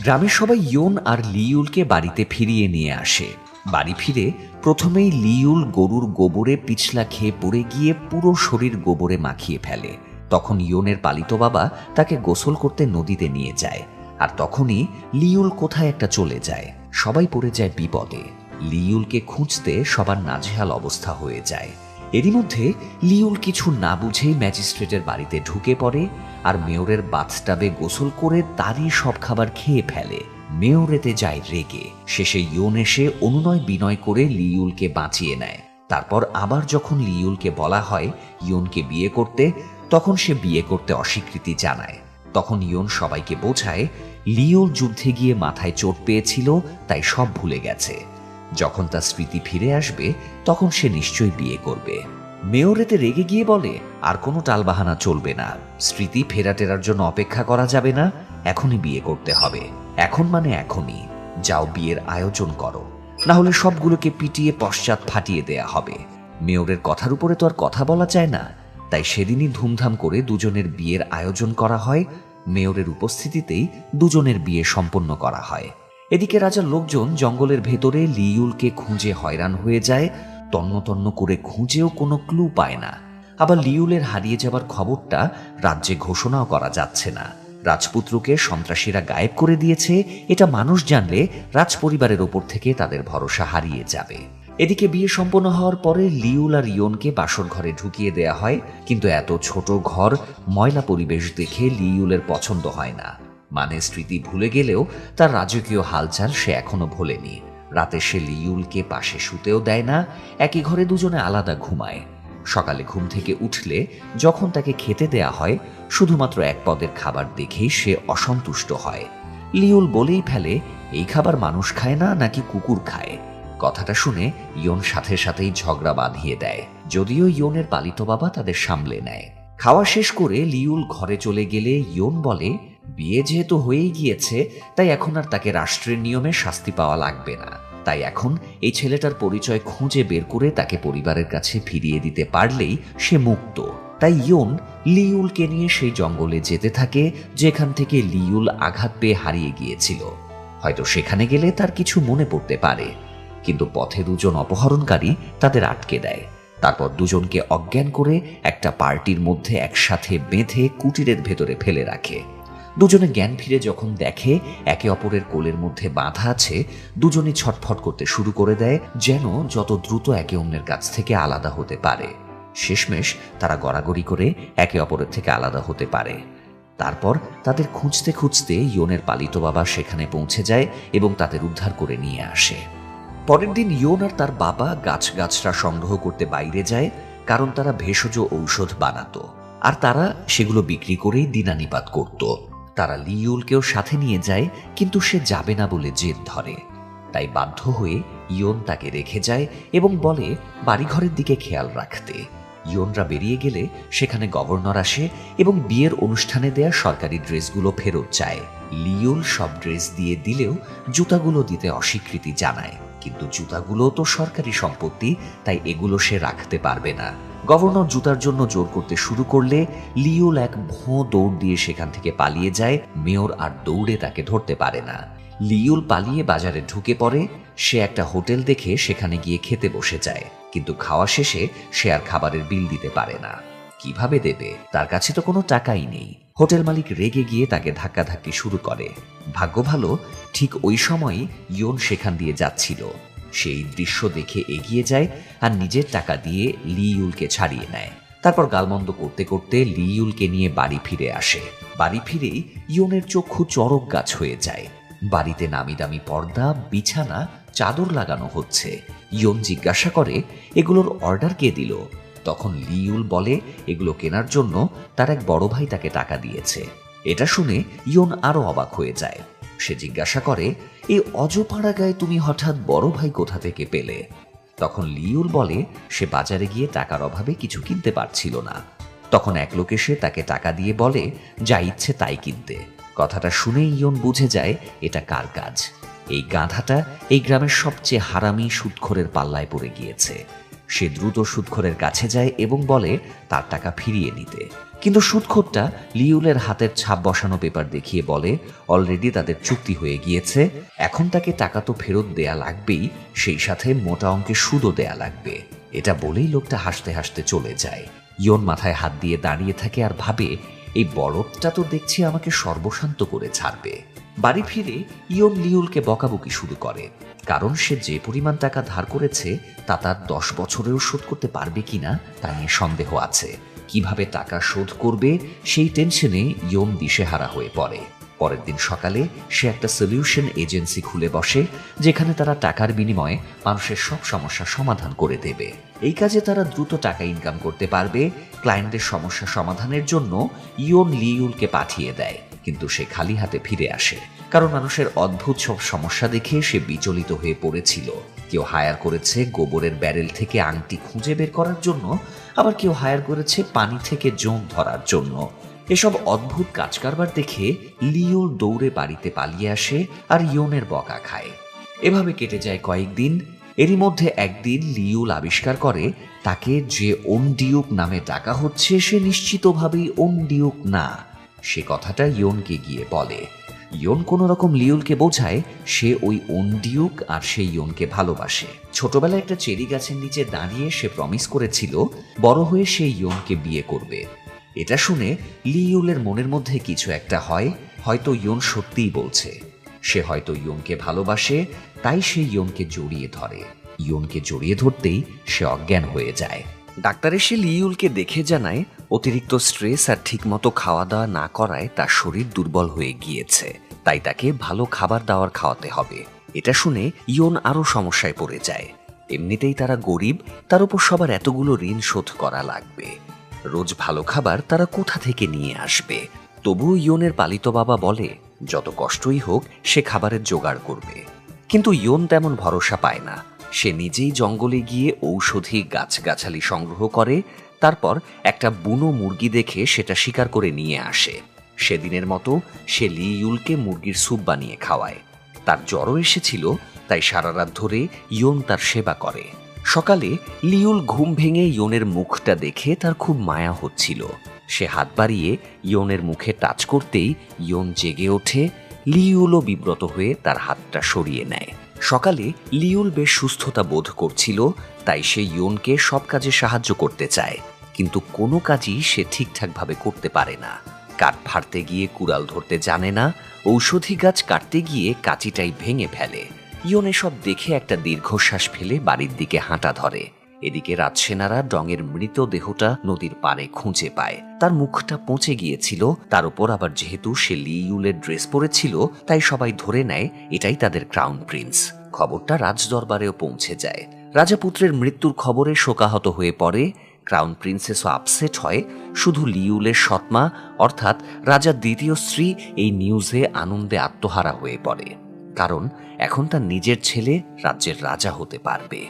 গ্রামের সবাই ইয়ন আর লিইউলকে বাড়িতে ফিরিয়ে নিয়ে আসে। বাড়ি ফিরে প্রথমেই লিইউল গরুর গোবরে পিছলা খেয়ে পড়ে গিয়ে পুরো শরীর গোবরে মাখিয়ে ফেলে। তখন ইয়নের পালিত বাবা তাকে গোসল করতে নদীতে নিয়ে যায়, আর তখনই লিইউল কোথায় একটা চলে যায়। সবাই পড়ে যায় বিপদে। লিইউলকে খুঁজতে সবার নাজেহাল অবস্থা হয়ে যায়। এরই মধ্যে লিইউল কিছু না বুঝেই ম্যাজিস্ট্রেটের বাড়িতে ঢুকে পড়ে আর মেয়রের বাথটাবে গোসল করে তারই সব খাবার খেয়ে ফেলে। মেয়র এতে যায় রেগে। শেষে ইয়ন এসে অনুনয় বিনয় করে লিইউলকে বাঁচিয়ে নেয়। তারপর আবার যখন লিইউলকে বলা হয় ইয়নকে বিয়ে করতে, তখন সে বিয়ে করতে অস্বীকৃতি জানায়। তখন ইয়ন সবাইকে বোঝায় লিইউল যুদ্ধে গিয়ে মাথায় চোট পেয়েছিল, তাই সব ভুলে গেছে। যখন তার স্মৃতি ফিরে আসবে তখন সে নিশ্চয়ই বিয়ে করবে। মেয়র এতে রেগে গিয়ে বলে, আর কোনো টালবাহানা চলবে না, স্মৃতি ফেরাটেরার জন্য অপেক্ষা করা যাবে না, এখনই বিয়ে করতে হবে। এখন মানে এখনই। যাও বিয়ের আয়োজন করো, না হলে সবগুলোকে পিটিয়ে পশ্চাৎ ফাটিয়ে দেয়া হবে। মেয়রের কথার উপরে তো আর কথা বলা যায় না, তাই সেদিনই ধুমধাম করে দুজনের বিয়ের আয়োজন করা হয়। মেয়রের উপস্থিতিতেই দুজনের বিয়ে সম্পন্ন করা হয়। এদিকে রাজার লোকজন জঙ্গলের ভেতরে লিইউলকে খুঁজে হয়রান হয়ে যায়। তন্ন তন্ন করে খুঁজেও কোনো ক্লু পায় না। আবার লিইউলের হারিয়ে যাবার খবরটা রাজ্যে ঘোষণাও করা যাচ্ছে না। রাজপুত্রকে সন্ত্রাসীরা গায়েব করে দিয়েছে, এটা মানুষ জানলে রাজপরিবারের ওপর থেকে তাদের ভরসা হারিয়ে যাবে। এদিকে বিয়ে সম্পন্ন হওয়ার পরে লিইউল আর ইয়নকে বাসর ঘরে ঢুকিয়ে দেয়া হয়, কিন্তু এত ছোট ঘর, ময়লা পরিবেশ দেখে লিইউলের পছন্দ হয় না। মানে স্মৃতি ভুলে গেলেও তার রাজকীয় হালচাল সে এখনো ভোলেনি। রাতে সে লিইউলকে পাশে শুতেও দেয় না, একই ঘরে দুজনে আলাদা ঘুমায়। সকালে ঘুম থেকে উঠলে যখন তাকে খেতে দেয়া হয়, শুধুমাত্র এক পদের খাবার দেখেই সে অসন্তুষ্ট হয়। লিইউল বলেই ফেলে, এই খাবার মানুষ খায় না নাকি কুকুর খায়? কথাটা শুনে ইয়ন সাথে সাথেই ঝগড়া বাঁধিয়ে দেয়, যদিও ইয়নের পালিত বাবা তাদের সামলে নেয়। খাওয়া শেষ করে লিইউল ঘরে চলে গেলে ইয়ন বলে, বিয়ে যেহেতু হয়েই গিয়েছে, তাই এখন আর তাকে রাষ্ট্রের নিয়মে শাস্তি পাওয়া লাগবে না। তাই এখন এই ছেলেটার পরিচয় খুঁজে বের করে তাকে পরিবারের কাছে ফিরিয়ে দিতে পারলেই সে মুক্ত। তাই ইয়ন লিইউলকে নিয়ে সেই জঙ্গলে যেতে থাকে যেখান থেকে লিইউল আঘাত পেয়ে হারিয়ে গিয়েছিল। হয়তো সেখানে গেলে তার কিছু মনে পড়তে পারে, কিন্তু পথে দুজন অপহরণকারী তাদের আটকে দেয়। তারপর দুজনকে অজ্ঞান করে একটা পার্টির মধ্যে একসাথে বেঁধে কুটিরের ভেতরে ফেলে রাখে। দুজনে জ্ঞান ফিরে যখন দেখে একে অপরের কোলের মধ্যে বাঁধা আছে, দুজনই ছটফট করতে শুরু করে দেয় যেন যত দ্রুত একে অন্যের কাছ থেকে আলাদা হতে পারে। শেষমেশ তারা গড়াগড়ি করে একে অপরের থেকে আলাদা হতে পারে। তারপর তাদের খুঁজতে খুঁজতে ইয়নের পালিত বাবা সেখানে পৌঁছে যায় এবং তাদের উদ্ধার করে নিয়ে আসে। পরের দিন ইয়ন আর তার বাবা গাছগাছরা সংগ্রহ করতে বাইরে যায়, কারণ তারা ভেষজ ঔষধ বানাতো আর তারা সেগুলো বিক্রি করেই দিনানিপাত করত। তারা লিউলকেও সাথে নিয়ে যায়, কিন্তু সে যাবে না বলে জেদ ধরে। তাই বাধ্য হয়ে ইয়ন তাকে রেখে যায় এবং বলে বাড়িঘরের দিকে খেয়াল রাখতে। ইয়নরা বেরিয়ে গেলে সেখানে গভর্নর আসে এবং বিয়ের অনুষ্ঠানে দেয়া সরকারি ড্রেসগুলো ফেরত চায়। লিউল সব ড্রেস দিয়ে দিলেও জুতাগুলো দিতে অস্বীকৃতি জানায়, কিন্তু জুতাগুলো তো সরকারি সম্পত্তি, তাই এগুলো সে রাখতে পারবে না। গভর্নর জুতার জন্য জোর করতে শুরু করলে লিউল এক ভোঁ দৌড় দিয়ে সেখান থেকে পালিয়ে যায়। মেয়র আর দৌড়ে তাকে ধরতে পারে না। লিউল পালিয়ে বাজারে ঢুকে পড়ে। সে একটা হোটেল দেখে সেখানে গিয়ে খেতে বসে যায়, কিন্তু খাওয়া শেষে সে আর খাবারের বিল দিতে পারে না। কিভাবে দেবে? তার কাছে তো কোনো টাকাই নেই। হোটেল মালিক রেগে গিয়ে তাকে ধাক্কাধাক্কি শুরু করে। ভাগ্য ভালো, ঠিক ওই সময়ই ইয়ন সেখান দিয়ে যাচ্ছিল। সেই দৃশ্য দেখে এগিয়ে যায় আর নিজের টাকা দিয়ে লিউলকে ছাড়িয়ে নেয়। তারপর গালমন্দ করতে করতে লিউলকে নিয়ে বাড়ি ফিরে আসে। বাড়ি ফিরেই ইয়নের চক্ষু চড়ক গাছ হয়ে যায়। বাড়িতে নামি দামি পর্দা, বিছানা, চাদর লাগানো হচ্ছে। ইয়ন জিজ্ঞাসা করে এগুলোর অর্ডার কে দিল? তখন লিউল বলে এগুলো কেনার জন্য তার এক বড় ভাই তাকে টাকা দিয়েছে। এটা শুনে ইয়ন আরো অবাক হয়ে যায়। সে জিজ্ঞাসা করে এই অজপাড়া গায়ে তুমি হঠাৎ বড় ভাই কোথা থেকে পেলে? তখন লিউল বলে সে বাজারে গিয়ে টাকার অভাবে কিছু কিনতে পারছিল না। তখন এক লোক এসে তাকে টাকা দিয়ে বলে যা ইচ্ছে তাই কিনতে। কথাটা শুনেই ইয়ন বুঝে যায় এটা কার কাজ। এই গাধাটা এই গ্রামের সবচেয়ে হারামি সুদখোরের পাল্লায় পড়ে গিয়েছে। সে দ্রুত সুদখোরের কাছে যায় এবং বলে তার টাকা ফিরিয়ে নিতে, কিন্তু সুদখোরটা লিউলের হাতের ছাপ বসানো পেপার দেখিয়ে বলে অলরেডি তাদের চুক্তি হয়ে গিয়েছে, এখন তাকে টাকা তো ফেরত দেয়া লাগবেই, সেই সাথে মোটা অঙ্কের সুদও দেয়া লাগবে। এটা বলেই লোকটা হাসতে হাসতে চলে যায়। ইয়ন মাথায় হাত দিয়ে দাঁড়িয়ে থাকে আর ভাবে এই বলদটা তো দেখছি আমাকে সর্বশান্ত করে ছাড়বে। বাড়ি ফিরে ইয়ন লিউলকে বকাবকি শুরু করে, কারণ সে যে পরিমাণ টাকা ধার করেছে তা তার 10 বছরেও শোধ করতে পারবে কিনা তা নিয়ে সন্দেহ আছে। কিভাবে টাকা শোধ করবে সেই টেনশনে ইয়ন দিশেহারা হয়ে পড়ে। পরের দিন সকালে সে একটা সলিউশন এজেন্সি খুলে বসে, যেখানে তারা টাকার বিনিময়ে মানুষের সব সমস্যা সমাধান করে দেবে। এই কাজে তারা দ্রুত টাকা ইনকাম করতে পারবে। ক্লায়েন্টদের সমস্যা সমাধানের জন্য ইয়ন লিউলকে পাঠিয়ে দেয়, কিন্তু সে খালি হাতে ফিরে আসে, কারণ মানুষের অদ্ভুত সব সমস্যা দেখে সে বিচলিত হয়ে পড়েছিল। কেউ হায়ার করেছে গোবরের ব্যারেল থেকে আংটি খুঁজে বের করার জন্য, আবার কেউ হায়ার করেছে পানি থেকে জোঁক ধরার জন্য। এসব অদ্ভুত কাজকারবার দেখে লিউল দৌড়ে বাড়িতে পালিয়ে আসে আর ইয়নের বকা খায়। এভাবে কেটে যায় কয়েকদিন। এরই মধ্যে একদিন লিউল আবিষ্কার করে তাকে যে ওনডিউক নামে ডাকা হচ্ছে সে নিশ্চিতভাবেই ওনডিউক না। সে কথাটা ইয়নকে গিয়ে বলে। ইয়ন কোনো রকম লিউলকে বোঝায় সে ওই ওনডিউক আর সে ইয়নকে ভালোবাসে। ছোটবেলায় একটা চেরি গাছের নিচে দাঁড়িয়ে সে প্রমিস করেছিল বড় হয়ে সে ইয়নকে বিয়ে করবে। এটা শুনে লিউলের মনের মধ্যে কিছু একটা হয়, হয়তো ইয়ন সত্যিই বলছে। সে হয়তো ইয়নকে ভালোবাসে, তাই সে ইয়নকে জড়িয়ে ধরে। ইয়নকে জড়িয়ে ধরতেই সে অজ্ঞান হয়ে যায়। ডাক্তার এসে লিউলকে দেখে জানায় অতিরিক্ত স্ট্রেস আর ঠিকমতো খাওয়া দাওয়া না করায় তার শরীর দুর্বল হয়ে গিয়েছে, তাই তাকে ভালো খাবার দাবার খাওয়াতে হবে। এটা শুনে ইয়ন আরো সমস্যায় পড়ে যায়। এমনিতেই তারা গরিব, তার উপর সবার এতগুলো ঋণ শোধ করা লাগবে। রোজ ভালো খাবার তারা কোথা থেকে নিয়ে আসবে? তবু ইয়নের পালিত বাবা বলে যত কষ্টই হোক সে খাবারের জোগাড় করবে। কিন্তু ইয়ন তেমন ভরসা পায় না। সে নিজেই জঙ্গলে গিয়ে ঔষধি গাছগাছালি সংগ্রহ করে, তারপর একটা বুনো মুরগি দেখে সেটা শিকার করে নিয়ে আসে। সেদিনের মতো সে লিউলকে মুরগির স্যুপ বানিয়ে খাওয়ায়। তার জ্বরও এসেছিল, তাই সারা রাত ধরে ইয়ন তার সেবা করে। সকালে লিউল ঘুম ভেঙে ইয়নের মুখটা দেখে তার খুব মায়া হচ্ছিল। সে হাত বাড়িয়ে ইয়নের মুখে টাচ করতেই ইয়ন জেগে ওঠে। লিউলও বিব্রত হয়ে তার হাতটা সরিয়ে নেয়। সকালে লিউল বেশ সুস্থতা বোধ করছিল, তাই সে ইয়নকে সব কাজে সাহায্য করতে চায়, কিন্তু কোনো কাজই সে ঠিকঠাকভাবে করতে পারে না। কাঠ ফাড়তে গিয়ে কুড়াল ধরতে জানে না, ঔষধি গাছ কাটতে গিয়ে কাঁচিটাই ভেঙে ফেলে। ইয়ন এসব দেখে একটা দীর্ঘশ্বাস ফেলে বাড়ির দিকে হাঁটা ধরে। এদিকে রাজসেনারা ডংয়ের মৃতদেহটা নদীর পাড়ে খুঁজে পায়। তার মুখটা পচে গিয়েছিল, তার উপর আবার যেহেতু সে লি ইউলের ড্রেস পরেছিল, তাই সবাই ধরে নেয় এটাই তাদের ক্রাউন প্রিন্স। খবরটা রাজদরবারেও পৌঁছে যায়। রাজাপুত্রের মৃত্যুর খবরে শোকাহত হয়ে পড়ে। ক্রাউন প্রিন্সেসও আপসেট হয়। শুধু লিউলের সৎমা অর্থাৎ রাজার দ্বিতীয় স্ত্রী এই নিউজে আনন্দে আত্মহারা হয়ে পড়ে, কারণ এখন তার নিজের ছেলে রাজ্যের রাজা হতে পারবে।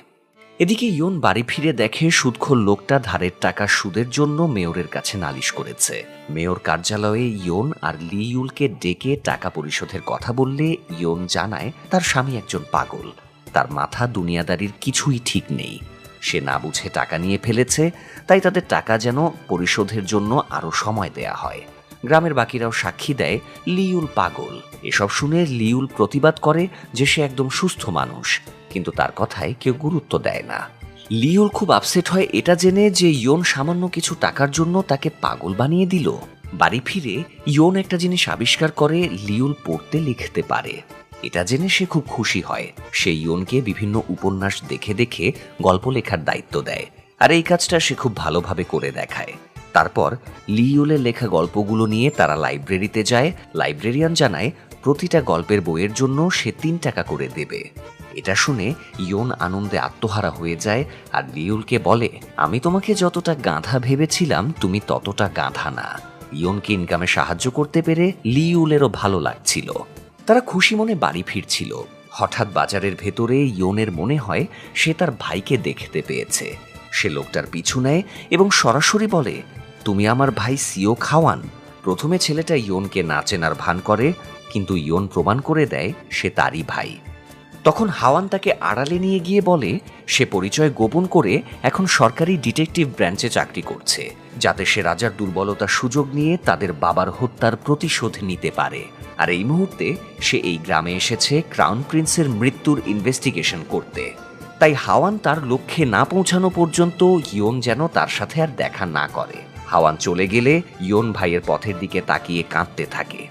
এদিকে ইয়ন বাড়ি ফিরে দেখে সুদখোর লোকটা ধারের টাকা সুদের জন্য মেয়রের কাছে নালিশ করেছে। মেয়র কার্যালয়ে ইয়ন আর লি ইউলকে ডেকে টাকা পরিশোধের কথা বললে ইয়ন জানায় তার স্বামী একজন পাগল, তার মাথা দুনিয়াদারির কিছুই ঠিক নেই। সে না বুঝে টাকা নিয়ে ফেলেছে, তাই তাদের টাকা যেন পরিশোধের জন্য আরো সময় দেয়া হয়। গ্রামের বাকিরাও সাক্ষী দেয় লিউল পাগল। এসব শুনে লিউল প্রতিবাদ করে যে সে একদম সুস্থ মানুষ, কিন্তু তার কথায় কেউ গুরুত্ব দেয় না। লিউল খুব আপসেট হয় এটা জেনে যে ইয়ন সামান্য কিছু টাকার জন্য তাকে পাগল বানিয়ে দিল। বাড়ি ফিরে ইয়ন একটা জিনিস আবিষ্কার করে, লিউল পড়তে লিখতে পারে। এটা জেনে সে খুব খুশি হয়। সে ইয়নকে বিভিন্ন উপন্যাস দেখে দেখে গল্প লেখার দায়িত্ব দেয়, আর এই কাজটা সে খুব ভালোভাবে করে দেখায়। তারপর লিউলের লেখা গল্পগুলো নিয়ে তারা লাইব্রেরিতে যায়। লাইব্রেরিয়ান জানায় প্রতিটা গল্পের বইয়ের জন্য সে 3 টাকা করে দেবে। এটা শুনে ইয়ন আনন্দে আত্মহারা হয়ে যায় আর লিউলকে বলে, আমি তোমাকে যতটা গাধা ভেবেছিলাম তুমি ততটা গাধা না। ইয়নকে ইনকামে সাহায্য করতে পেরে লিউলেরও ভালো লাগছিল। তারা খুশি মনে বাড়ি ফিরছিল। হঠাৎ বাজারের ভেতরে ইয়নের মনে হয় সে তার ভাইকে দেখতে পেয়েছে। সে লোকটার পিছু নেয় এবং সরাসরি বলে, তুমি আমার ভাই সিও খাওয়ান। প্রথমে ছেলেটা ইয়নকে না চেনার ভান করে, কিন্তু ইয়ন প্রমাণ করে দেয় সে তারই ভাই। তখন হাওয়ান তাকে আড়ালে নিয়ে গিয়ে বলে সে পরিচয় গোপন করে এখন সরকারি ডিটেকটিভ ব্রাঞ্চে চাকরি করছে, যাতে সে রাজার দুর্বলতার সুযোগ নিয়ে তাদের বাবার হত্যার প্রতিশোধ নিতে পারে। আর এই মুহূর্তে সে এই গ্রামে এসেছে ক্রাউন প্রিন্সের মৃত্যুর ইনভেস্টিগেশন করতে। তাই হাওয়ান তার লক্ষ্যে না পৌঁছানো পর্যন্ত ইয়ন যেন তার সাথে আর দেখা না করে। হাওয়ান চলে গেলে ইয়ন ভাইয়ের পথের দিকে তাকিয়ে কাঁদতে থাকে।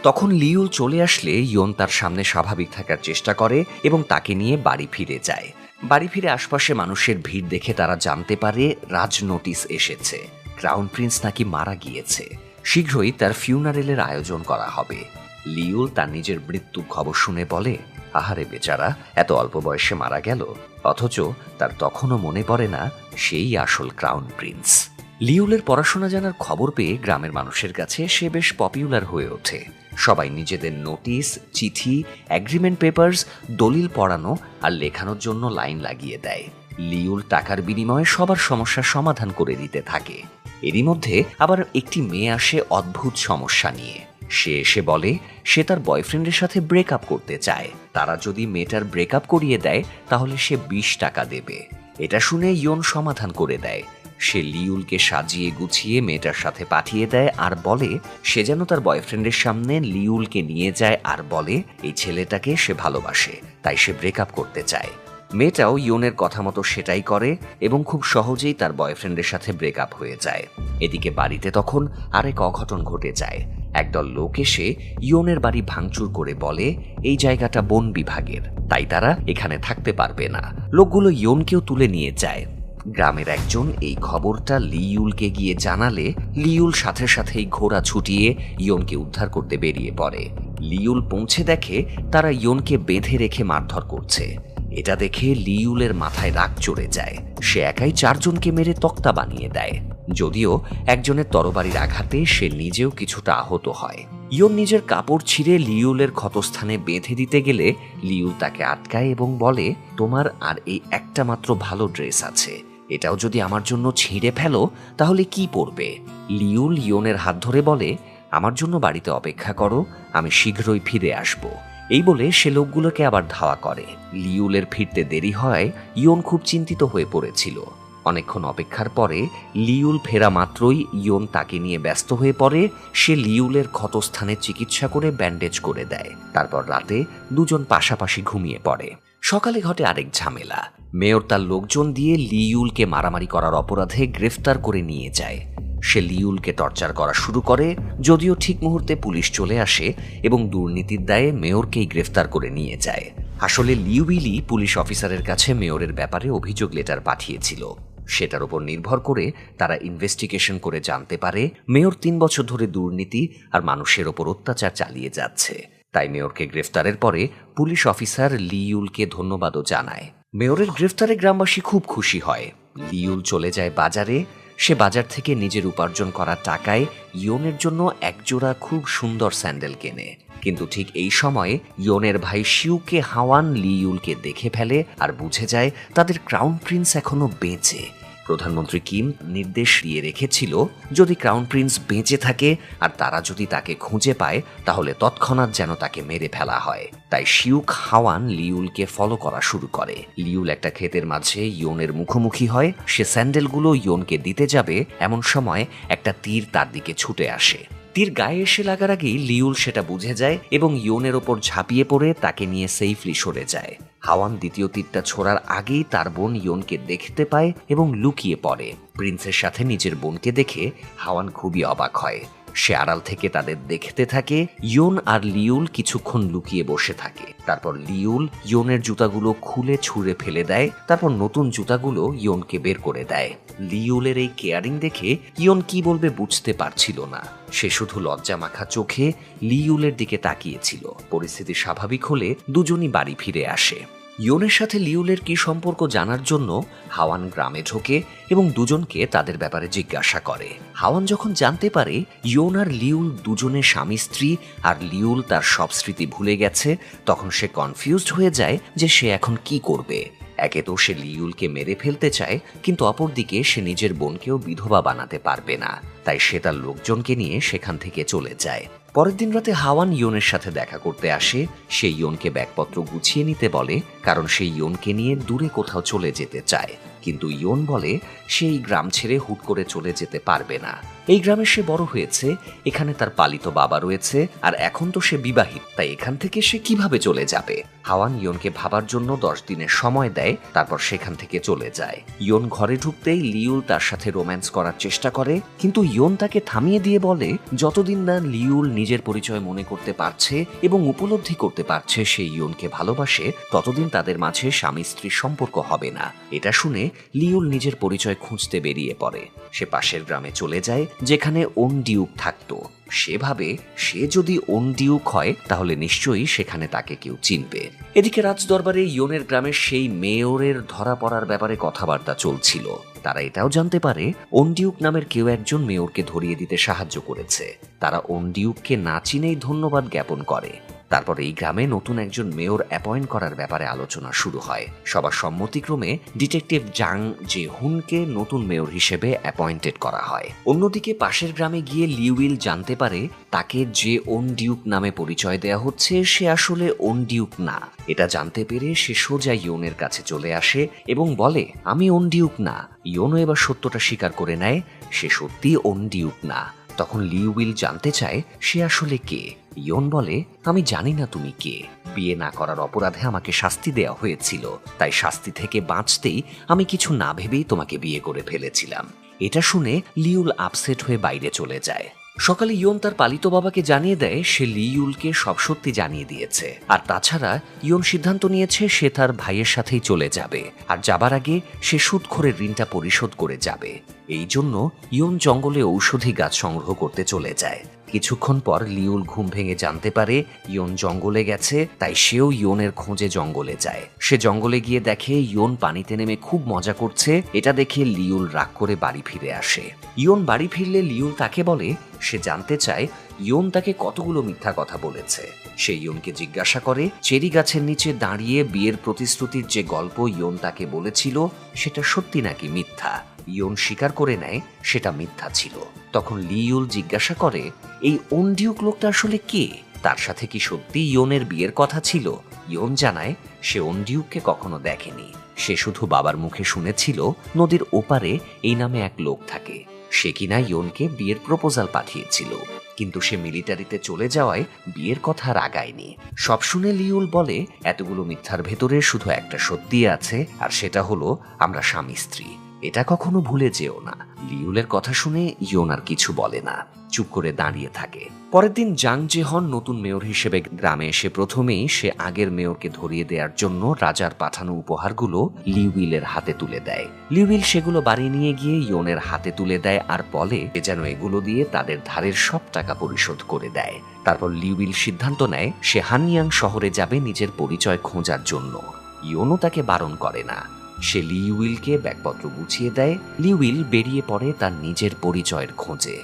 তখন লিউল চলে আসলে ইয়ন তার সামনে স্বাভাবিক থাকার চেষ্টা করে এবং তাকে নিয়ে বাড়ি ফিরে যায়। বাড়ি ফিরে আশপাশে মানুষের ভিড় দেখে তারা জানতে পারে রাজ নোটিশ এসেছে, ক্রাউন প্রিন্স নাকি মারা গিয়েছে। শীঘ্রই তার ফিউনারেলের আয়োজন করা হবে। লিউল তার নিজের মৃত্যুর খবর শুনে বলে, আহারে বেচারা, এত অল্প বয়সে মারা গেল। অথচ তার তখনও মনে পড়ে না সেই আসল ক্রাউন প্রিন্স। লিউলের পড়াশোনা জানার খবর পেয়ে গ্রামের মানুষের কাছে সে বেশ পপুলার হয়ে ওঠে। সবাই নিজেদের নোটিশ, চিঠি, এগ্রিমেন্ট পেপারস, দলিল পড়ানো আর লেখানোর জন্য লাইন লাগিয়ে দেয়। লিউল টাকার বিনিময়ে সবার সমস্যার সমাধান করে দিতে থাকে। এরই মধ্যে আবার একটি মেয়ে আসে অদ্ভুত সমস্যা নিয়ে। সে এসে বলে সে তার বয়ফ্রেন্ডের সাথে ব্রেকআপ করতে চায়। তারা যদি মেয়েটার ব্রেকআপ করিয়ে দেয় তাহলে সে 20 টাকা দেবে। এটা শুনে ইয়ন সমাধান করে দেয়। সে লিউলকে সাজিয়ে গুছিয়ে মেয়েটার সাথে পাঠিয়ে দেয় আর বলে সে যেন তার বয়ফ্রেন্ডের সামনে লিউলকে নিয়ে যায় আর বলে এই ছেলেটাকে সে ভালোবাসে, তাই সে ব্রেকআপ করতে চায়। মেয়েটাও ইয়নের কথা মতো সেটাই করে এবং খুব সহজেই তার বয়ফ্রেন্ডের সাথে ব্রেকআপ হয়ে যায়। এদিকে বাড়িতে তখন আরেক অঘটন ঘটে যায়। একদল লোক এসে ইয়নের বাড়ি ভাঙচুর করে বলে এই জায়গাটা বন বিভাগের, তাই তারা এখানে থাকতে পারবে না। লোকগুলো ইয়নকেও তুলে নিয়ে যায়। গ্রামের একজন এই খবরটা লিউলকে গিয়ে জানালে লিউল সাথে সাথেই ঘোড়া ছুটিয়ে ইয়নকে উদ্ধার করতে বেরিয়ে পড়ে। লিউল পৌঁছে দেখে তারা ইয়নকে বেঁধে রেখে মারধর করছে। এটা দেখে লিউলের মাথায় রাগ চড়ে যায়। সে একাই 4 জনকে মেরে তক্তা বানিয়ে দেয়। যদিও একজনের তরবারির আঘাতে সে নিজেও কিছুটা আহত হয়। ইয়ন নিজের কাপড় ছিঁড়ে লিউলের ক্ষতস্থানে বেঁধে দিতে গেলে লিউল তাকে আটকায় এবং বলে তোমার আর এই একটা মাত্র ভালো ড্রেস আছে, এটাও যদি আমার জন্য ছিঁড়ে ফেলো তাহলে কি পরবে? লিউল ইয়নের হাত ধরে বলে আমার জন্য বাড়িতে অপেক্ষা করো, আমি শীঘ্রই ফিরে আসব। এই বলে সে লোকগুলোকে আবার ধাওয়া করে। লিউলের ফিরতে দেরি হয় ইয়ন খুব চিন্তিত হয়ে পড়েছিল। অনেকক্ষণ অপেক্ষার পরে লিউল ফেরা মাত্রই ইয়ন তাকে নিয়ে ব্যস্ত হয়ে পড়ে। সে লিউলের ক্ষতস্থানে চিকিৎসা করে ব্যান্ডেজ করে দেয়। তারপর রাতে দুজন পাশাপাশি ঘুমিয়ে পড়ে। সকালে ঘটে আরেক ঝামেলা। মেয়র তার লোকজন দিয়ে লিউলকে মারামারি করার অপরাধে গ্রেফতার করে নিয়ে যায়। সে লিউলকে টর্চার করা শুরু করে, যদিও ঠিক মুহূর্তে পুলিশ চলে আসে এবং দুর্নীতির দায়ে মেয়রকেই গ্রেফতার করে নিয়ে যায়। আসলে লিউইলি পুলিশ অফিসারের কাছে মেয়রের ব্যাপারে অভিযোগ লেটার পাঠিয়েছিল। সেটার উপর নির্ভর করে তারা ইনভেস্টিগেশন করে জানতে পারে মেয়র 3 বছর ধরে দুর্নীতি আর মানুষের ওপর অত্যাচার চালিয়ে যাচ্ছে। তাই মেয়রকে গ্রেফতারের পরে পুলিশ অফিসার লিউলকে ধন্যবাদও জানায়। মেয়রের গ্রেফতারে গ্রামবাসী খুব খুশি হয়। লিউল চলে যায় বাজারে। সে বাজার থেকে নিজের উপার্জন করা টাকায় ইয়নের জন্য একজোড়া খুব সুন্দর স্যান্ডেল কেনে। কিন্তু ঠিক এই সময়ে ইয়নের ভাই শিউকে হাওয়ান লিউলকে দেখে ফেলে আর বুঝে যায় তাদের ক্রাউন প্রিন্স এখনো বেঁচে। প্রধানমন্ত্রী কিম নির্দেশ দিয়ে রেখেছিল, যদি ক্রাউন প্রিন্স বেঁচে থাকে আর তারা যদি তাকে খুঁজে পায় তাহলে তৎক্ষণাৎ যেন তাকে মেরে ফেলা হয়। তাই শিউক হাওয়ান লিউলকে ফলো করা শুরু করে। লিউল একটা ক্ষেতের মাঝে ইয়নের মুখোমুখি হয়। সে স্যান্ডেলগুলো ইয়নকে দিতে যাবে, এমন সময় একটা তীর তার দিকে ছুটে আসে। তীর গায়ে এসে লাগার আগেই লিউল সেটা বুঝে যায় এবং ইয়নের ওপর ঝাঁপিয়ে পড়ে তাকে নিয়ে সেফলি সরে যায়। হাওয়ান দ্বিতীয় তীরটা ছোড়ার আগেই তার বোন ইয়নকে দেখতে পায় এবং লুকিয়ে পড়ে। প্রিন্সের সাথে নিজের বোনকে দেখে হাওয়ান খুবই অবাক হয়। সে আড়াল থেকে তাদের দেখতে থাকে। ইয়ন আর লিউল কিছুক্ষণ লুকিয়ে বসে থাকে। তারপর লিউল ইয়নের জুতাগুলো খুলে ছুঁড়ে ফেলে দেয়। তারপর নতুন জুতাগুলো ইয়নকে বের করে দেয়। লিউলের এই কেয়ারিং দেখে ইয়ন কি বলবে বুঝতে পারছিল না। সে শুধু লজ্জা মাখা চোখে লিউলের দিকে তাকিয়েছিল। পরিস্থিতি স্বাভাবিক হলে দুজনই বাড়ি ফিরে আসে। ইয়নের সাথে লিউলের কি সম্পর্ক জানার জন্য হাওয়ান গ্রামে ঢোকে এবং দুজনকে তাদের ব্যাপারে জিজ্ঞাসা করে। হাওয়ান যখন জানতে পারে ইয়ন আর লিউল দুজনে স্বামী স্ত্রী আর লিউল তার সব স্মৃতি ভুলে গেছে, তখন সে কনফিউজড হয়ে যায় যে সে এখন কি করবে। একে তো সে লিউলকে মেরে ফেলতে চায়, কিন্তু অপরদিকে সে নিজের বোনকেও বিধবা বানাতে পারবে না। তাই সে তার লোকজনকে নিয়ে সেখান থেকে চলে যায়। পরের দিন রাতে হাওয়ান ইয়নের সাথে দেখা করতে আসে। সে ইয়নকে ব্যাগপত্র গুছিয়ে নিতে বলে, কারণ সে ইয়নকে নিয়ে দূরে কোথাও চলে যেতে চায়। কিন্তু ইয়ন বলে সে এই গ্রাম ছেড়ে হুট করে চলে যেতে পারবে না। এই গ্রামে সে বড় হয়েছে, এখানে তার পালিত বাবা রয়েছে, আর এখন তো সে বিবাহিত, তাই এখান থেকে সে কিভাবে চলে যাবে। হাওয়ান ইয়নকে ভাবার জন্য 10 দিনের সময় দেয়, তারপর সেখান থেকে চলে যায়। ইয়ন ঘরে ঢুকতেই লিউল তার সাথে রোম্যান্স করার চেষ্টা করে, কিন্তু ইয়ন তাকে থামিয়ে দিয়ে বলে যতদিন না লিউল নিজের পরিচয় মনে করতে পারছে এবং উপলব্ধি করতে পারছে সে ইয়নকে ভালোবাসে, ততদিন তাদের মাঝে স্বামী স্ত্রীর সম্পর্ক হবে না। এটা শুনে লিউল নিজের পরিচয় খুঁজতে বেরিয়ে পড়ে। সে পাশের গ্রামে চলে যায় যেখানে ওনডিউক থাকতো। সে ভাবে সে যদি ওনডিউক হয় তাহলে নিশ্চয়ই সেখানে তাকে কেউ চিনবে। এদিকে রাজদরবারে ইয়নের গ্রামের সেই মেয়রের ধরা পড়ার ব্যাপারে কথাবার্তা চলছিল। তারা এটাও জানতে পারে ওনডিউক নামের কেউ একজন মেয়রকে ধরিয়ে দিতে সাহায্য করেছে। তারা ওনডিউককে না চিনেই ধন্যবাদ জ্ঞাপন করে। তারপর এই গ্রামে নতুন একজন মেয়র অ্যাপয়েন্ট করার ব্যাপারে আলোচনা শুরু হয়। সবার সম্মতিক্রমে ডিটেকটিভ জাং জে হুনকে নতুন মেয়র হিসেবে অ্যাপয়েন্টেড করা হয়। অন্যদিকে পাশের গ্রামে গিয়ে লিউইল জানতে পারে তাকে যে ওনডিউক নামে পরিচয় দেয়া হচ্ছে সে আসলে ওনডিউক না। এটা জানতে পেরে সে সোজা ইয়নের কাছে চলে আসে এবং বলে আমি ওনডিউক না। ইয়নও এবার সত্যটা স্বীকার করে নেয় সে সত্যি ওনডিউক না। তখন লিউইল জানতে চায় সে আসলে কে। ইয়ন বলে আমি জানি না তুমি কে। বিয়ে না করার অপরাধে আমাকে শাস্তি দেওয়া হয়েছিল, তাই শাস্তি থেকে বাঁচতেই আমি কিছু না ভেবেই তোমাকে বিয়ে করে ফেলেছিলাম। এটা শুনে লিউল আপসেট হয়ে বাইরে চলে যায়। সকালে ইয়ন তার পালিত বাবাকে জানিয়ে দেয় সে লিউলকে সব সত্যি জানিয়ে দিয়েছে। আর তাছাড়া ইয়ন সিদ্ধান্ত নিয়েছে সে তার ভাইয়ের সাথেই চলে যাবে, আর যাবার আগে সে সুদখোরের ঋণটা পরিশোধ করে যাবে। এই জন্য ইয়ন জঙ্গলে ঔষধি গাছ সংগ্রহ করতে চলে যায়। কিছুক্ষণ পর লিউল ঘুম ভেঙে জানতে পারে ইয়ন জঙ্গলে গেছে, তাই সেও ইয়নের খোঁজে জঙ্গলে যায়। সে জঙ্গলে গিয়ে দেখে ইয়ন পানিতে নেমে খুব মজা করছে। এটা দেখে লিউল রাগ করে বাড়ি ফিরে আসে। ইয়ন বাড়ি ফিরলে লিউল তাকে বলে সে জানতে চায় ইয়ন তাকে কতগুলো মিথ্যা কথা বলেছে। সে ইয়নকে জিজ্ঞাসা করে চেরি গাছের নিচে দাঁড়িয়ে বিয়ের প্রতিশ্রুতির যে গল্প ইয়ন তাকে বলেছিল সেটা সত্যি নাকি মিথ্যা। ইয়ন স্বীকার করে নেয় সেটা মিথ্যা ছিল। তখন লিউল জিজ্ঞাসা করে এই ওনডিউক লোকটা আসলে কে, তার সাথে কি সত্যি ইয়নের বিয়ের কথা ছিল। ইয়ন জানায় সে ওনডিউককে কখনো দেখেনি, সে শুধু বাবার মুখে শুনেছিল নদীর ওপারে এই নামে এক লোক থাকে। সে কিনা ইয়নকে বিয়ের প্রপোজাল পাঠিয়েছিল, কিন্তু সে মিলিটারিতে চলে যাওয়ায় বিয়ের কথা আর আগায়নি। সব শুনে লিউল বলে, এতগুলো মিথ্যার ভেতরে শুধু একটা সত্যি আছে, আর সেটা হলো আমরা স্বামী স্ত্রী। এটা কখনো ভুলে যেও না। লিউলের কথা শুনে ইয়ন আর কিছু বলে না, চুপ করে দাঁড়িয়ে থাকে। পরের দিন জাং জেহন নতুন মেয়র হিসেবে গ্রামে এসে প্রথমেই সে আগের মেয়রকে ধরিয়ে দেওয়ার জন্য রাজার পাঠানো উপহারগুলো লিউইলের হাতে তুলে দেয়। লিউইল সেগুলো বাড়ি নিয়ে গিয়ে ইয়নের হাতে তুলে দেয় আর বলে যেন এগুলো দিয়ে তাদের ধারের সব টাকা পরিশোধ করে দেয়। তারপর লিউইল সিদ্ধান্ত নেয় সে হানইয়াং শহরে যাবে নিজের পরিচয় খোঁজার জন্য। ইয়নও তাকে বারণ করে না। সে লিউইলকে ব্যাগপত্র গুছিয়ে দেয়। লিউইল বেরিয়ে পড়ে তার নিজের পরিচয়ের খোঁজে।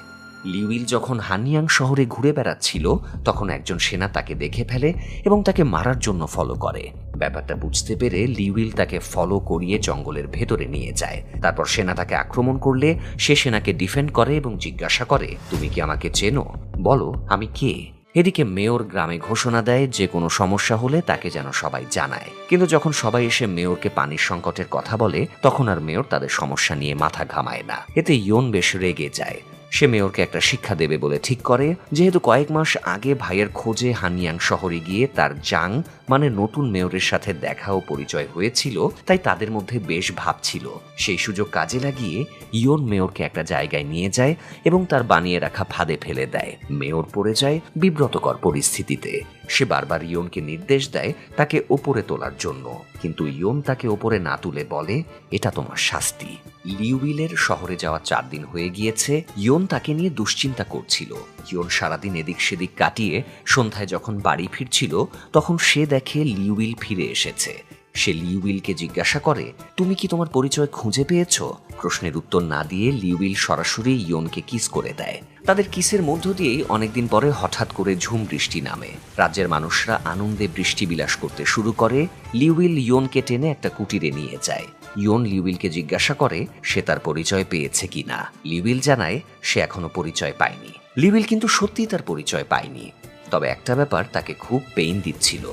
লিউইল যখন হানইয়াং শহরে ঘুরে বেড়াচ্ছিল তখন একজন সেনা তাকে দেখে ফেলে এবং তাকে মারার জন্য ফলো করে। ব্যাপারটা বুঝতে পেরে লিউইল তাকে ফলো করিয়ে জঙ্গলের ভেতরে নিয়ে যায়। তারপর সেনা তাকে আক্রমণ করলে সে সেনাকে ডিফেন্ড করে এবং জিজ্ঞাসা করে, তুমি কি আমাকে চেনো? বলো আমি কে। এদিকে মেয়র গ্রামে ঘোষণা দেয় যে কোনো সমস্যা হলে তাকে যেন সবাই জানায়। কিন্তু যখন সবাই এসে মেয়রকে পানির সংকটের কথা বলে তখন আর মেয়র তাদের সমস্যা নিয়ে মাথা ঘামায় না। এতে ইয়ন বেশ রেগে যায়। সে মেয়রকে একটা শিক্ষা দেবে বলে ঠিক করে। যেহেতু কয়েক মাস আগে ভাইয়ের খোঁজে হানইয়াং শহরে গিয়ে তার জাং মানে নতুন মেয়রের সাথে দেখা ও পরিচয় হয়েছিল, তাই তাদের মধ্যে বেশ ভাব ছিল। সেই সুযোগ কাজে লাগিয়ে ইয়ন মেয়রকে একটা জায়গায় নিয়ে যায় এবং তার বানিয়ে রাখা ফাঁদে ফেলে দেয়। মেয়র পড়ে যায় বিব্রতকর পরিস্থিতিতে। সে বারবার ইয়নকে নির্দেশ দেয় তাকে ওপরে তোলার জন্য, কিন্তু ইয়ন তাকে ওপরে না তুলে বলে, এটা তোমার শাস্তি। লিউইলের শহরে যাওয়া 4 দিন হয়ে গিয়েছে। ইয়ন তাকে নিয়ে দুশ্চিন্তা করছিল। ইয়ন সারাদিন এদিক সেদিক কাটিয়ে সন্ধ্যায় যখন বাড়ি ফিরছিল তখন সে দেখে লিউইল ফিরে এসেছে। সে লিউইলকে জিজ্ঞাসা করে, তুমি কি তোমার পরিচয় খুঁজে পেয়েছ? প্রশ্নের উত্তর না দিয়ে লিউইল সরাসরি ইয়নকে কিস করে দেয়। তাদের কিসের মধ্য দিয়েই অনেকদিন পরে হঠাৎ করে ঝুম বৃষ্টি নামে। রাজ্যের মানুষরা আনন্দে বৃষ্টি বিলাস করতে শুরু করে। লিউইল ইয়নকে টেনে একটা কুটিরে নিয়ে যায়। ইয়ন লিউইলকে জিজ্ঞাসা করে সে তার পরিচয় পেয়েছে কিনা। লিউইল জানায় সে এখনো পরিচয় পায়নি। লিউইল কিন্তু সত্যিই তার পরিচয় পায়নি, তবে একটা ব্যাপার তাকে খুব পেইন দিচ্ছিল।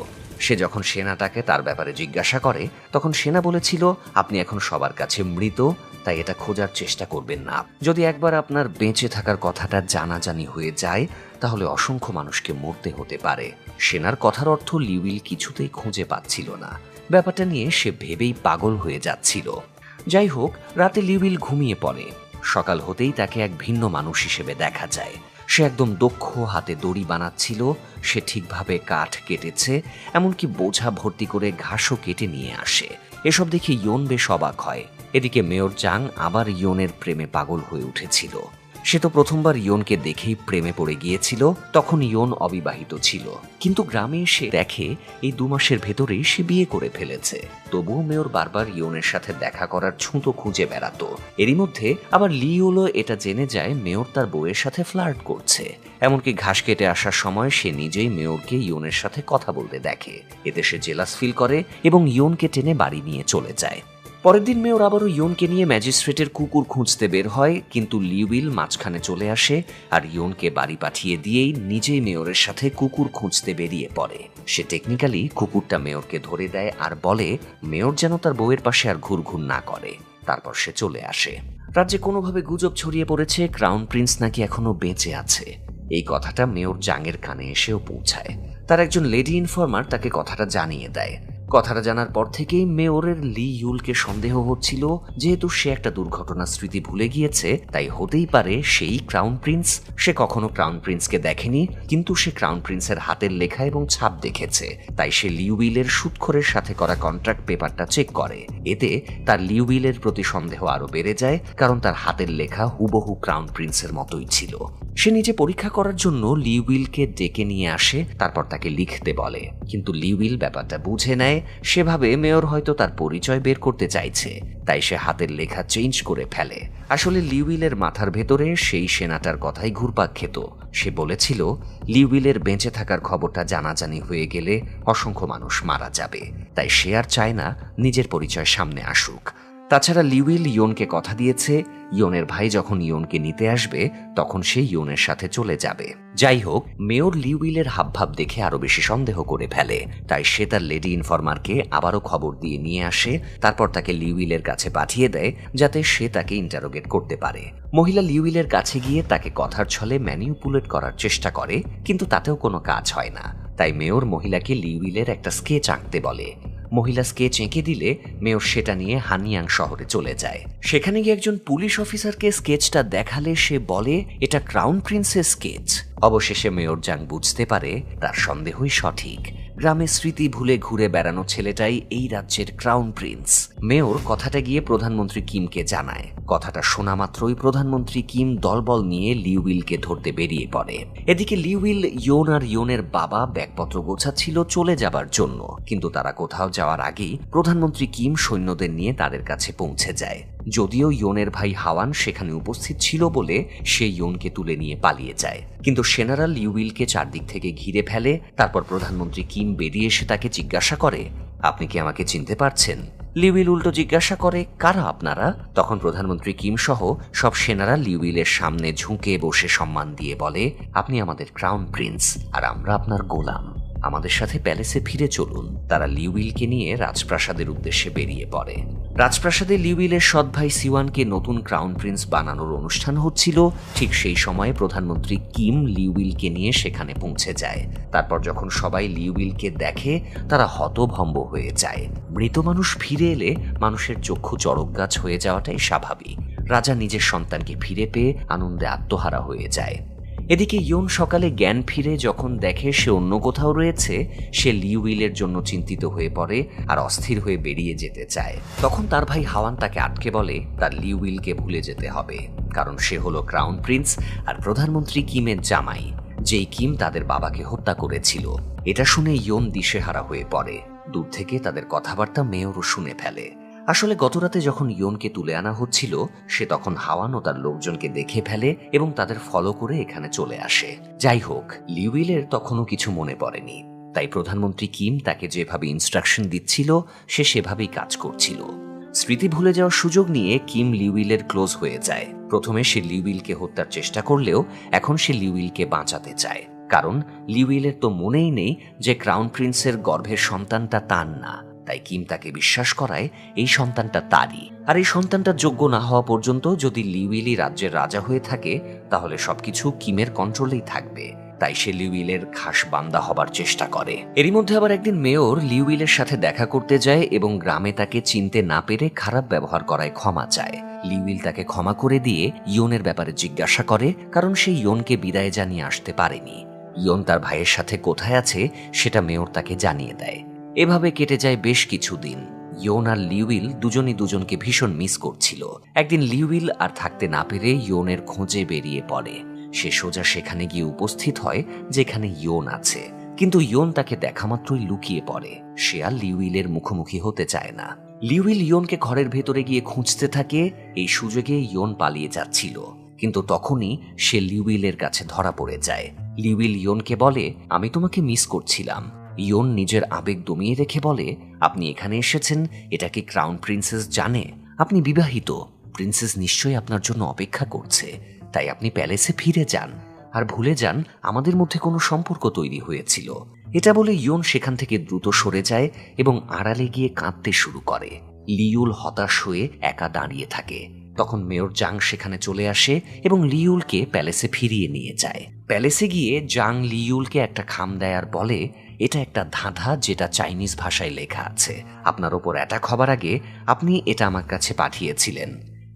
সে যখন সেনাটাকে তার ব্যাপারে জিজ্ঞাসা করে তখন সেনা বলেছিল, আপনি এখন সবার কাছে মৃত, তাই এটা খোঁজার চেষ্টা করবেন না। যদি একবার আপনার বেঁচে থাকার কথাটা জানাজানি হয়ে যায় তাহলে অসংখ্য মানুষকে মরতে হতে পারে। সেনার কথার অর্থ লিউইল কিছুতেই খুঁজে পাচ্ছিল না। ব্যাপারটা নিয়ে সে ভেবেই পাগল হয়ে যাচ্ছিল। যাই হোক, রাতে লিউইল ঘুমিয়ে পড়ে। সকাল হতেই তাকে এক ভিন্ন মানুষ হিসেবে দেখা যায়। সে একদম দক্ষ, হাতে দড়ি বানাচ্ছিল। সে ঠিকভাবে কাঠ কেটেছে, এমনকি বোঝা ভর্তি করে ঘাসও কেটে নিয়ে আসে। এসব দেখে ইয়ন বেশ অবাক হয়। এদিকে মেয়র জাং আবার ইয়নের প্রেমে পাগল হয়ে উঠেছিল। সে তো প্রথমবার ইয়নকে দেখেই প্রেমে পড়ে গিয়েছিল। তখন ইয়ন অবিবাহিত ছিল, কিন্তু গ্রামে এসে দেখে এই 2 মাসের ভেতরেই সে বিয়ে করে ফেলেছে। তবুও মেয়র বারবার ইয়নের সাথে দেখা করার ছুঁতো খুঁজে বেড়াতো। এরই মধ্যে আবার লিওলো এটা জেনে যায় মেয়র তার বউয়ের সাথে ফ্লার্ট করছে। এমনকি ঘাস কেটে আসার সময় সে নিজেই মেয়রকে ইয়নের সাথে কথা বলতে দেখে। এতে সে জেলাস ফিল করে এবং ইয়নকে টেনে বাড়ি নিয়ে চলে যায়। পরের দিন মেয়র আবারও ইয়নকে নিয়ে ম্যাজিস্ট্রেটের কুকুর খুঁজতে বের হয়, কিন্তু লিউইল মাঝখানে চলে আসে আর ইয়নকে বাড়ি পাঠিয়ে দিয়েই নিজেই মেয়রের সাথে কুকুর খুঁজতে বেরিয়ে পড়ে। সে টেকনিক্যালি কুকুরটা মেয়রকে ধরে দেয় আর বলে মেয়র যেন তার বউয়ের পাশে আর ঘুরঘুর না করে। তারপর সে চলে আসে। রাজ্যে কোনোভাবে গুজব ছড়িয়ে পড়েছে ক্রাউন প্রিন্স নাকি এখনো বেঁচে আছে। এই কথাটা মেয়র জাংয়ের কানে এসেও পৌঁছায়। তার একজন লেডি ইনফর্মার তাকে কথাটা জানিয়ে দেয়। কথাটা জানার পর থেকেই মেয়রের লি ইউলকে সন্দেহ হচ্ছিল। যেহেতু সে একটা দুর্ঘটনার স্মৃতি ভুলে গিয়েছে, তাই হতেই পারে সেই ক্রাউন প্রিন্স। সে কখনো ক্রাউন প্রিন্সকে দেখেনি, কিন্তু সে ক্রাউন প্রিন্সের হাতের লেখা এবং ছাপ দেখেছে। তাই সে লিউইলের সুদখোরের সাথে করা কন্ট্রাক্ট পেপারটা চেক করে। এতে তার লিউইলের প্রতি সন্দেহ আরো বেড়ে যায়, কারণ তার হাতের লেখা হুবহু ক্রাউন প্রিন্সের মতোই ছিল। সে নিজে পরীক্ষা করার জন্য লিউইলকে ডেকে নিয়ে আসে, তারপর তাকে লিখতে বলে। কিন্তু লিউইল ব্যাপারটা বুঝে নেয়। সেভাবে মেয়র হয়তো তার পরিচয় বের করতে চাইছে, তাই সে হাতের লেখা চেঞ্জ করে ফেলে। আসলে লিউইলের মাথার ভেতরে সেই সেনাটার কথাই ঘুরপাক খেত। সে বলেছিল লিউইলের বেঁচে থাকার খবরটা জানাজানি হয়ে গেলে অসংখ্য মানুষ মারা যাবে, তাই সে আর চায় না নিজের পরিচয় সামনে আসুক। তাছাড়া লিউইল ইয়নকে কথা দিয়েছে ইয়নের ভাই যখন ইয়নকে নিতে আসবে তখন সে ইয়নের সাথে চলে যাবে। যাই হোক, মেয়র লিউইলের হাবভাব দেখে আরো বেশি সন্দেহ করে ফেলে, তাই সে তার লেডি ইনফরমারকে আবারও খবর দিয়ে নিয়ে আসে। তারপর তাকে লিউইলের কাছে পাঠিয়ে দেয় যাতে সে তাকে ইন্টারোগেট করতে পারে। মহিলা লিউইলের কাছে গিয়ে তাকে কথার ছলে ম্যানিপুলেট করার চেষ্টা করে, কিন্তু তাতেও কোনো কাজ হয় না। তাই মেয়র মহিলাকে লিউইলের একটা স্কেচ আঁকতে বলে। মহিলা স্কেচ এঁকে দিলে মেয়র সেটা নিয়ে হানিয়াং শহরে চলে যায়। সেখানে গিয়ে একজন পুলিশ অফিসারকে স্কেচটা দেখালে সে বলে এটা ক্রাউন প্রিন্সের স্কেচ। অবশেষে মেয়র জাং বুঝতে পারে তার সন্দেহই সঠিক। গ্রামে স্মৃতি ভুলে ঘুরে বেড়ানো ছেলেটাই এই রাজ্যের ক্রাউন প্রিন্স। মেয়র কথাটা গিয়ে প্রধানমন্ত্রী কিমকে জানায়। কথাটা শোনা মাত্রই প্রধানমন্ত্রী কিম দলবল নিয়ে লিউইলকে ধরতে বেরিয়ে পড়ে। এদিকে লিউইল, ইয়ন আর ইয়নের বাবা ব্যাগপত্র গোছাচ্ছিল চলে যাবার জন্য, কিন্তু তারা কোথাও যাওয়ার আগেই প্রধানমন্ত্রী কিম সৈন্যদের নিয়ে তাদের কাছে পৌঁছে যায়। যদিও ইয়নের ভাই হাওয়ান সেখানে উপস্থিত ছিল বলে সে ইয়নকে তুলে নিয়ে পালিয়ে যায়, কিন্তু সেনারা লিউইলকে চারদিক থেকে ঘিরে ফেলে। তারপর প্রধানমন্ত্রী কিম বেরিয়ে এসে তাকে জিজ্ঞাসা করে, আপনি কি আমাকে চিনতে পারছেন? লিউইল উল্টো জিজ্ঞাসা করে, কারা আপনারা? তখন প্রধানমন্ত্রী কিম সহ সব সেনারা লিউইলের সামনে ঝুঁকে বসে সম্মান দিয়ে বলে, আপনি আমাদের ক্রাউন প্রিন্স আর আমরা আপনার গোলাম, আমাদের সাথে প্যালেসে ফিরে চলুন। তারা লিউইলকে নিয়ে রাজপ্রাসাদের উদ্দেশ্যে বেরিয়ে পড়ে। রাজপ্রাসাদে লিউইলের সৎ ভাই সিওয়ানকে নতুন ক্রাউন প্রিন্স বানানোর অনুষ্ঠান হচ্ছিল। ঠিক সেই সময়ে প্রধানমন্ত্রী কিম লিউইলকে নিয়ে সেখানে পৌঁছে যায়। তারপর যখন সবাই লিউইলকে দেখে তারা হতভম্ব হয়ে যায়। মৃত মানুষ ফিরে এলে মানুষের চক্ষু চড়ক গাছ হয়ে যাওয়াটাই স্বাভাবিক। রাজা নিজের সন্তানকে ফিরে পেয়ে আনন্দে আত্মহারা হয়ে যায়। এদিকে ইয়ন সকালে জ্ঞান ফিরে যখন দেখে সে অন্য কোথাও রয়েছে, সে লিউইলের জন্য চিন্তিত হয়ে পড়ে আর অস্থির হয়ে বেরিয়ে যেতে চায়। তখন তার ভাই হাওয়ান তাকে আটকে বলে তার লিউইলকে ভুলে যেতে হবে, কারণ সে হলো ক্রাউন প্রিন্স আর প্রধানমন্ত্রী কিমের জামাই, যেই কিম তাদের বাবাকে হত্যা করেছিল। এটা শুনে ইয়ন দিশেহারা হয়ে পড়ে। দূর থেকে তাদের কথাবার্তা মেয়রও শুনে ফেলে। আসলে গতরাতে যখন ইয়নকে তুলে আনা হচ্ছিল সে তখন হাওয়ান ও তার লোকজনকে দেখে ফেলে এবং তাদের ফলো করে এখানে চলে আসে। যাই হোক, লিউইলের তখনও কিছু মনে পড়েনি, তাই প্রধানমন্ত্রী কিম তাকে যেভাবে ইনস্ট্রাকশন দিচ্ছিল সে সেভাবেই কাজ করছিল। স্মৃতি ভুলে যাওয়ার সুযোগ নিয়ে কিম লিউইলের ক্লোজ হয়ে যায়। প্রথমে সে লিউইলকে হত্যার চেষ্টা করলেও এখন সে লিউইলকে বাঁচাতে চায়, কারণ লিউইলের তো মনেই নেই যে ক্রাউন প্রিন্সের গর্ভের সন্তানটা তার না। তাই কিম তাকে বিশ্বাস করায় এই সন্তানটা তারই, আর এই সন্তানটা যোগ্য না হওয়া পর্যন্ত যদি লিউইলই রাজ্যের রাজা হয়ে থাকে তাহলে সবকিছু কিমের কন্ট্রোলেই থাকবে। তাই সে লিউইলের খাস বান্দা হবার চেষ্টা করে। এরই মধ্যে আবার একদিন মেয়র লিউইলের সাথে দেখা করতে যায় এবং গ্রামে তাকে চিনতে না পেরে খারাপ ব্যবহার করায় ক্ষমা চায়। লিউইল তাকে ক্ষমা করে দিয়ে ইয়নের ব্যাপারে জিজ্ঞাসা করে, কারণ সে ইয়নকে বিদায় জানিয়ে আসতে পারেনি। ইয়ন তার ভাইয়ের সাথে কোথায় আছে সেটা মেয়র তাকে জানিয়ে দেয়। এভাবে কেটে যায় বেশ কিছুদিন। ইয়ন আর লিউইল দুজনই দুজনকে ভীষণ মিস করছিল। একদিন লিউইল আর থাকতে না পেরে ইয়নের খোঁজে বেরিয়ে পড়ে। সে সোজা সেখানে গিয়ে উপস্থিত হয় যেখানে ইয়ন আছে, কিন্তু ইয়ন তাকে দেখা মাত্রই লুকিয়ে পড়ে। সে আর লিউইলের মুখোমুখি হতে চায় না। লিউইল ইয়নকে ঘরের ভেতরে গিয়ে খুঁজতে থাকে। এই সুযোগে ইয়ন পালিয়ে যাচ্ছিল, কিন্তু তখনই সে লিউইলের কাছে ধরা পড়ে যায়। লিউইল ইয়নকে বলে, আমি তোমাকে মিস করছিলাম। ইয়ন নিজের আবেগ দমিয়ে রেখে বলে, আপনি এখানে এসেছেন এটা কি ক্রাউন প্রিন্সেস জানে? আপনি বিবাহিত, প্রিন্সেস নিশ্চয়ই আপনার জন্য অপেক্ষা করছে, তাই আপনি প্যালেসে ফিরে যান আর ভুলে যান আমাদের মধ্যে কোনো সম্পর্ক তৈরি হয়েছিল। এটা বলে ইয়ন সেখান থেকে দ্রুত সরে যায় এবং আড়ালে গিয়ে কাঁদতে শুরু করে। লিউল হতাশ হয়ে একা দাঁড়িয়ে থাকে। তখন মেয়র জাং সেখানে চলে আসে এবং লিউলকে প্যালেসে ফিরিয়ে নিয়ে যায়। প্যালেসে গিয়ে জাং লিউলকে একটা খাম দেয় আর বলে, এটা একটা ধাঁধা যেটা চাইনিজ ভাষায় লেখা আছে। আপনার ওপর অ্যাটাক হবার আগে আপনি এটা আমার কাছে পাঠিয়েছিলেন।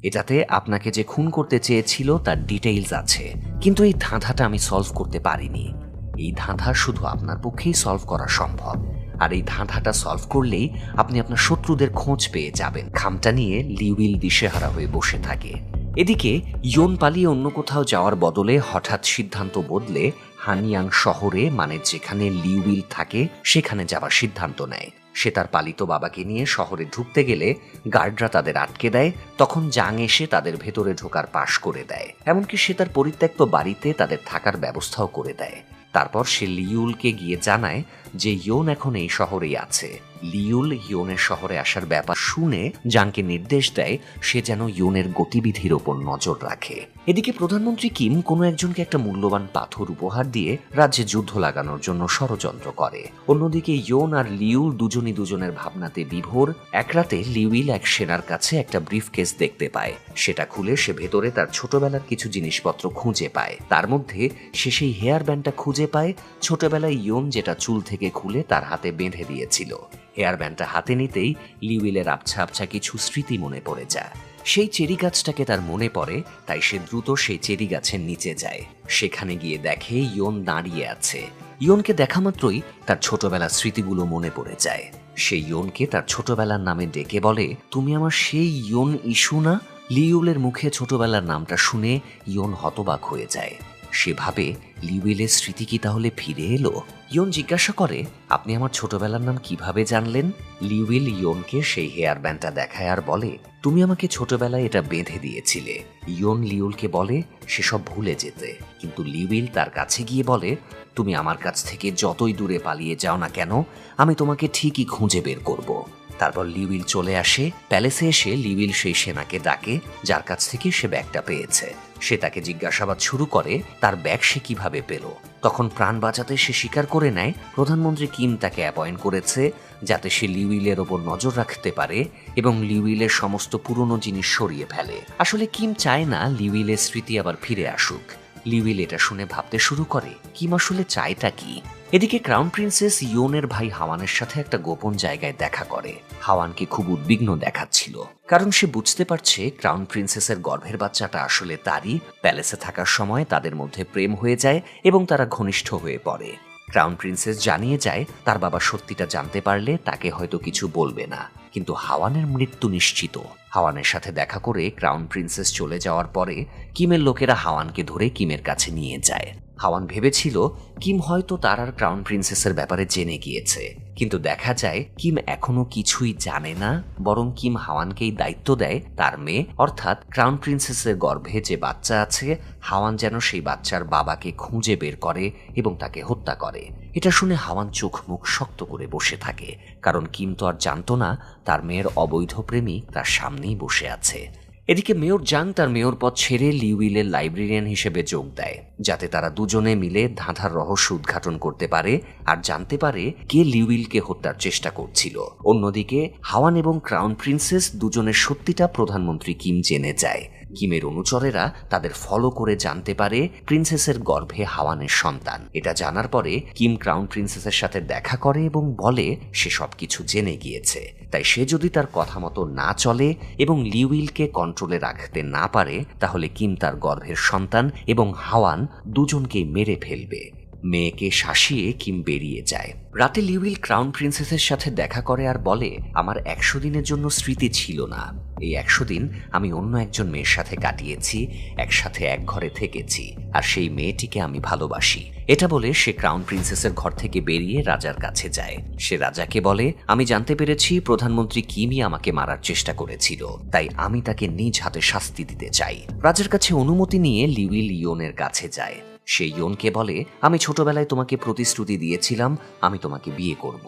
এটাতে আপনাকে যে খুন করতে চেয়েছিল তার ডিটেইলস আছে, কিন্তু এই ধাঁধাটা আমি সলভ করতে পারিনি। এই ধাঁধা শুধু আপনার পক্ষেই সলভ করা সম্ভব, আর এই ধাঁধাটা সলভ করলেই আপনি আপনার শত্রুদের খোঁজ পেয়ে যাবেন। খামটা নিয়ে লিউইল দিশেহারা হয়ে বসে থাকে। এদিকে ইয়ন পালিয়ে অন্য কোথাও যাওয়ার বদলে হঠাৎ সিদ্ধান্ত বদলে হানিয়াং শহরে, মানে যেখানে লিউইল থাকে, সেখানে যাওয়ার সিদ্ধান্ত নেয়। সে তার পালিত বাবাকে নিয়ে শহরে ঢুকতে গেলে গার্ডরা তাদের আটকে দেয়। তখন জাং এসে তাদের ভেতরে ঢোকার পাশ করে দেয়, এমনকি সে তার পরিত্যক্ত বাড়িতে তাদের থাকার ব্যবস্থাও করে দেয়। তারপর সে লিউলকে গিয়ে জানায় যে ইয়োন এখন এই শহরেই আছে। লিউল ইয়োনের শহরে আসার ব্যাপার শুনে জাংকে নির্দেশ দেয় সে যেন ইয়োনের গতিবিধির ওপর নজর রাখে। এদিকে প্রধানমন্ত্রী কিম কোনো একজনকে একটা মূল্যবান পাথর উপহার দিয়ে রাজ্যে যুদ্ধ লাগানোর জন্য ষড়যন্ত্র করে। অন্যদিকে ইয়োন আর লিউল দুজনই দুজনের ভাবনাতে বিভোর। এক রাতে লিউইল এক সেনার কাছে একটা ব্রিফকেস দেখতে পায়। সেটা খুলে সে ভেতরে তার ছোটবেলার কিছু জিনিসপত্র খুঁজে পায়। তার মধ্যে সে সেই হেয়ার ব্যান্ডটা খুঁজে পায় ছোটবেলায় ইয়োন যেটা চুল থেকে খুলে তার হাতে বেঁধে দিয়েছিল। হেয়ার ব্যান্ডটা হাতে নিতেই লিউইলের আবছা আবছা কিছু স্মৃতি মনে পড়ে যায়। সেই চেরি গাছটাকে তার মনে পড়ে, তাই সে দ্রুত সেই চেরি গাছের নিচে যায়। সেখানে গিয়ে দেখে ইয়োন দাঁড়িয়ে আছে। ইয়োনকে দেখা মাত্রই তার ছোটবেলার স্মৃতিগুলো মনে পড়ে যায়। সেই ইয়োনকে তার ছোটবেলার নামে ডেকে বলে, তুমি আমার সেই ইয়োন ইস্যু না? লিউইলের মুখে ছোটবেলার নামটা শুনে ইয়োন হতবাক হয়ে যায়। সে ভাবে লিউইলের স্মৃতি কি তাহলে ফিরে এলো? ইয়োন জিজ্ঞাসা করে, আপনি আমার ছোটবেলার নাম কিভাবে জানলেন? লিউইল ইয়োনকে সেই হেয়ার ব্যান্ডটা দেখায় আর বলে, তুমি আমাকে ছোটবেলায় এটা বেঁধে দিয়েছিলে। ইয়োন লিউলকে বলে সেসব ভুলে যেতে, কিন্তু লিউইল তার কাছে গিয়ে বলে, তুমি আমার কাছ থেকে যতই দূরে পালিয়ে যাও না কেন, আমি তোমাকে ঠিকই খুঁজে বের করব। তারপর লিউইল চলে আসে প্যালেসে। এসে লিউইল সেই সেনাকে ডাকে যার কাছ থেকে সে ব্যাগটা পেয়েছে। সে তাকে জিজ্ঞাসাবাদ শুরু করে তার ব্যাগ সে কিভাবে পেল। তখন প্রাণ বাঁচাতে সে স্বীকার করে নেয় প্রধানমন্ত্রী কিম তাকে অ্যাপয়েন্ট করেছে যাতে সে লিউইলের ওপর নজর রাখতে পারে এবং লিউইলের সমস্ত পুরনো জিনিস সরিয়ে ফেলে। আসলে কিম চায় না লিউইলের স্মৃতি আবার ফিরে আসুক। লিউইল এটা শুনে ভাবতে শুরু করে কিম আসলে চায়টা কি। এদিকে ক্রাউন প্রিন্সেস ইয়োনের ভাই হাওয়ানের সাথে একটা গোপন জায়গায় দেখা করে। হাওয়ানকে খুব উদ্বিগ্ন দেখাচ্ছিল, কারণ সে বুঝতে পারছে ক্রাউন প্রিন্সেসের গর্ভের বাচ্চাটা আসলে তারই। প্যালেসে থাকার সময় তাদের মধ্যে প্রেম হয়ে যায় এবং তারা ঘনিষ্ঠ হয়ে পড়ে। ক্রাউন প্রিন্সেস জানিয়ে যায় তার বাবা সত্যিটা জানতে পারলে তাকে হয়তো কিছু বলবে না, কিন্তু হাওয়ানের মৃত্যু নিশ্চিত। হাওয়ানের সাথে দেখা করে ক্রাউন প্রিন্সেস চলে যাওয়ার পরে কিমের লোকেরা হাওয়ানকে ধরে কিমের কাছে নিয়ে যায়। হাওয়ান ভেবেছিল কিম হয়তো তার আর ক্রাউন প্রিন্সেসের ব্যাপারে জেনে গিয়েছে, কিন্তু দেখা যায় কিম এখনো কিছুই জানে না। বরং কিম হাওয়ানকেই দায়িত্ব দেয় তার মেয়ে অর্থাৎ ক্রাউন প্রিন্সেসের গর্ভে যে বাচ্চা আছে, হাওয়ান যেন সেই বাচ্চার বাবাকে খুঁজে বের করে এবং তাকে হত্যা করে। এটা শুনে হাওয়ান চোখ মুখ শক্ত করে বসে থাকে, কারণ কিম তো আর জানতো না তার মেয়ের অবৈধ প্রেমিক তার সামনেই বসে আছে। এদিকে মেয়র জাং তার মেয়র পদ ছেড়ে লিউইলের লাইব্রেরিয়ান হিসেবে যোগ দেয়, যাতে তারা দুজনে মিলে ধাঁধার রহস্য উদ্ঘাটন করতে পারে আর জানতে পারে কে লিউইলকে হত্যার চেষ্টা করছিল। অন্যদিকে হাওয়ান এবং ক্রাউন প্রিন্সেস দুজনের সত্যিটা প্রধানমন্ত্রী কিম জেনে যায়। কিমের অনুচরেরা তাদের ফলো করে জানতে পারে প্রিন্সেসের গর্ভে হাওয়ানের সন্তান। এটা জানার পরে কিম ক্রাউন প্রিন্সেসের সাথে দেখা করে এবং বলে সে সবকিছু জেনে গিয়েছে, তাই সে যদি তার কথা মতো না চলে এবং লিউইলকে কন্ট্রোলে রাখতে না পারে, তাহলে কিম তার গর্ভের সন্তান এবং হাওয়ান দুজনকেই মেরে ফেলবে। মেয়েকে শাসিয়ে কিম বেরিয়ে যায়। রাতে লিউইল ক্রাউন প্রিন্সেসের সাথে দেখা করে আর বলে, আমার 100 দিনের জন্য স্মৃতি ছিল না। এই 100 দিন আমি অন্য একজন মেয়ের সাথে কাটিয়েছি, একসাথে এক ঘরে থেকেছি, আর সেই মেয়েটিকে আমি ভালোবাসি। এটা বলে সে ক্রাউন প্রিন্সেসের ঘর থেকে বেরিয়ে রাজার কাছে যায়। সে রাজাকে বলে, আমি জানতে পেরেছি প্রধানমন্ত্রী কিমই আমাকে মারার চেষ্টা করেছিল, তাই আমি তাকে নিজ হাতে শাস্তি দিতে চাই। রাজার কাছে অনুমতি নিয়ে লিউইল ইয়োনের কাছে যায়। সে ইয়োনকে বলে, আমি ছোটবেলায় তোমাকে প্রতিশ্রুতি দিয়েছিলাম আমি তোমাকে বিয়ে করব।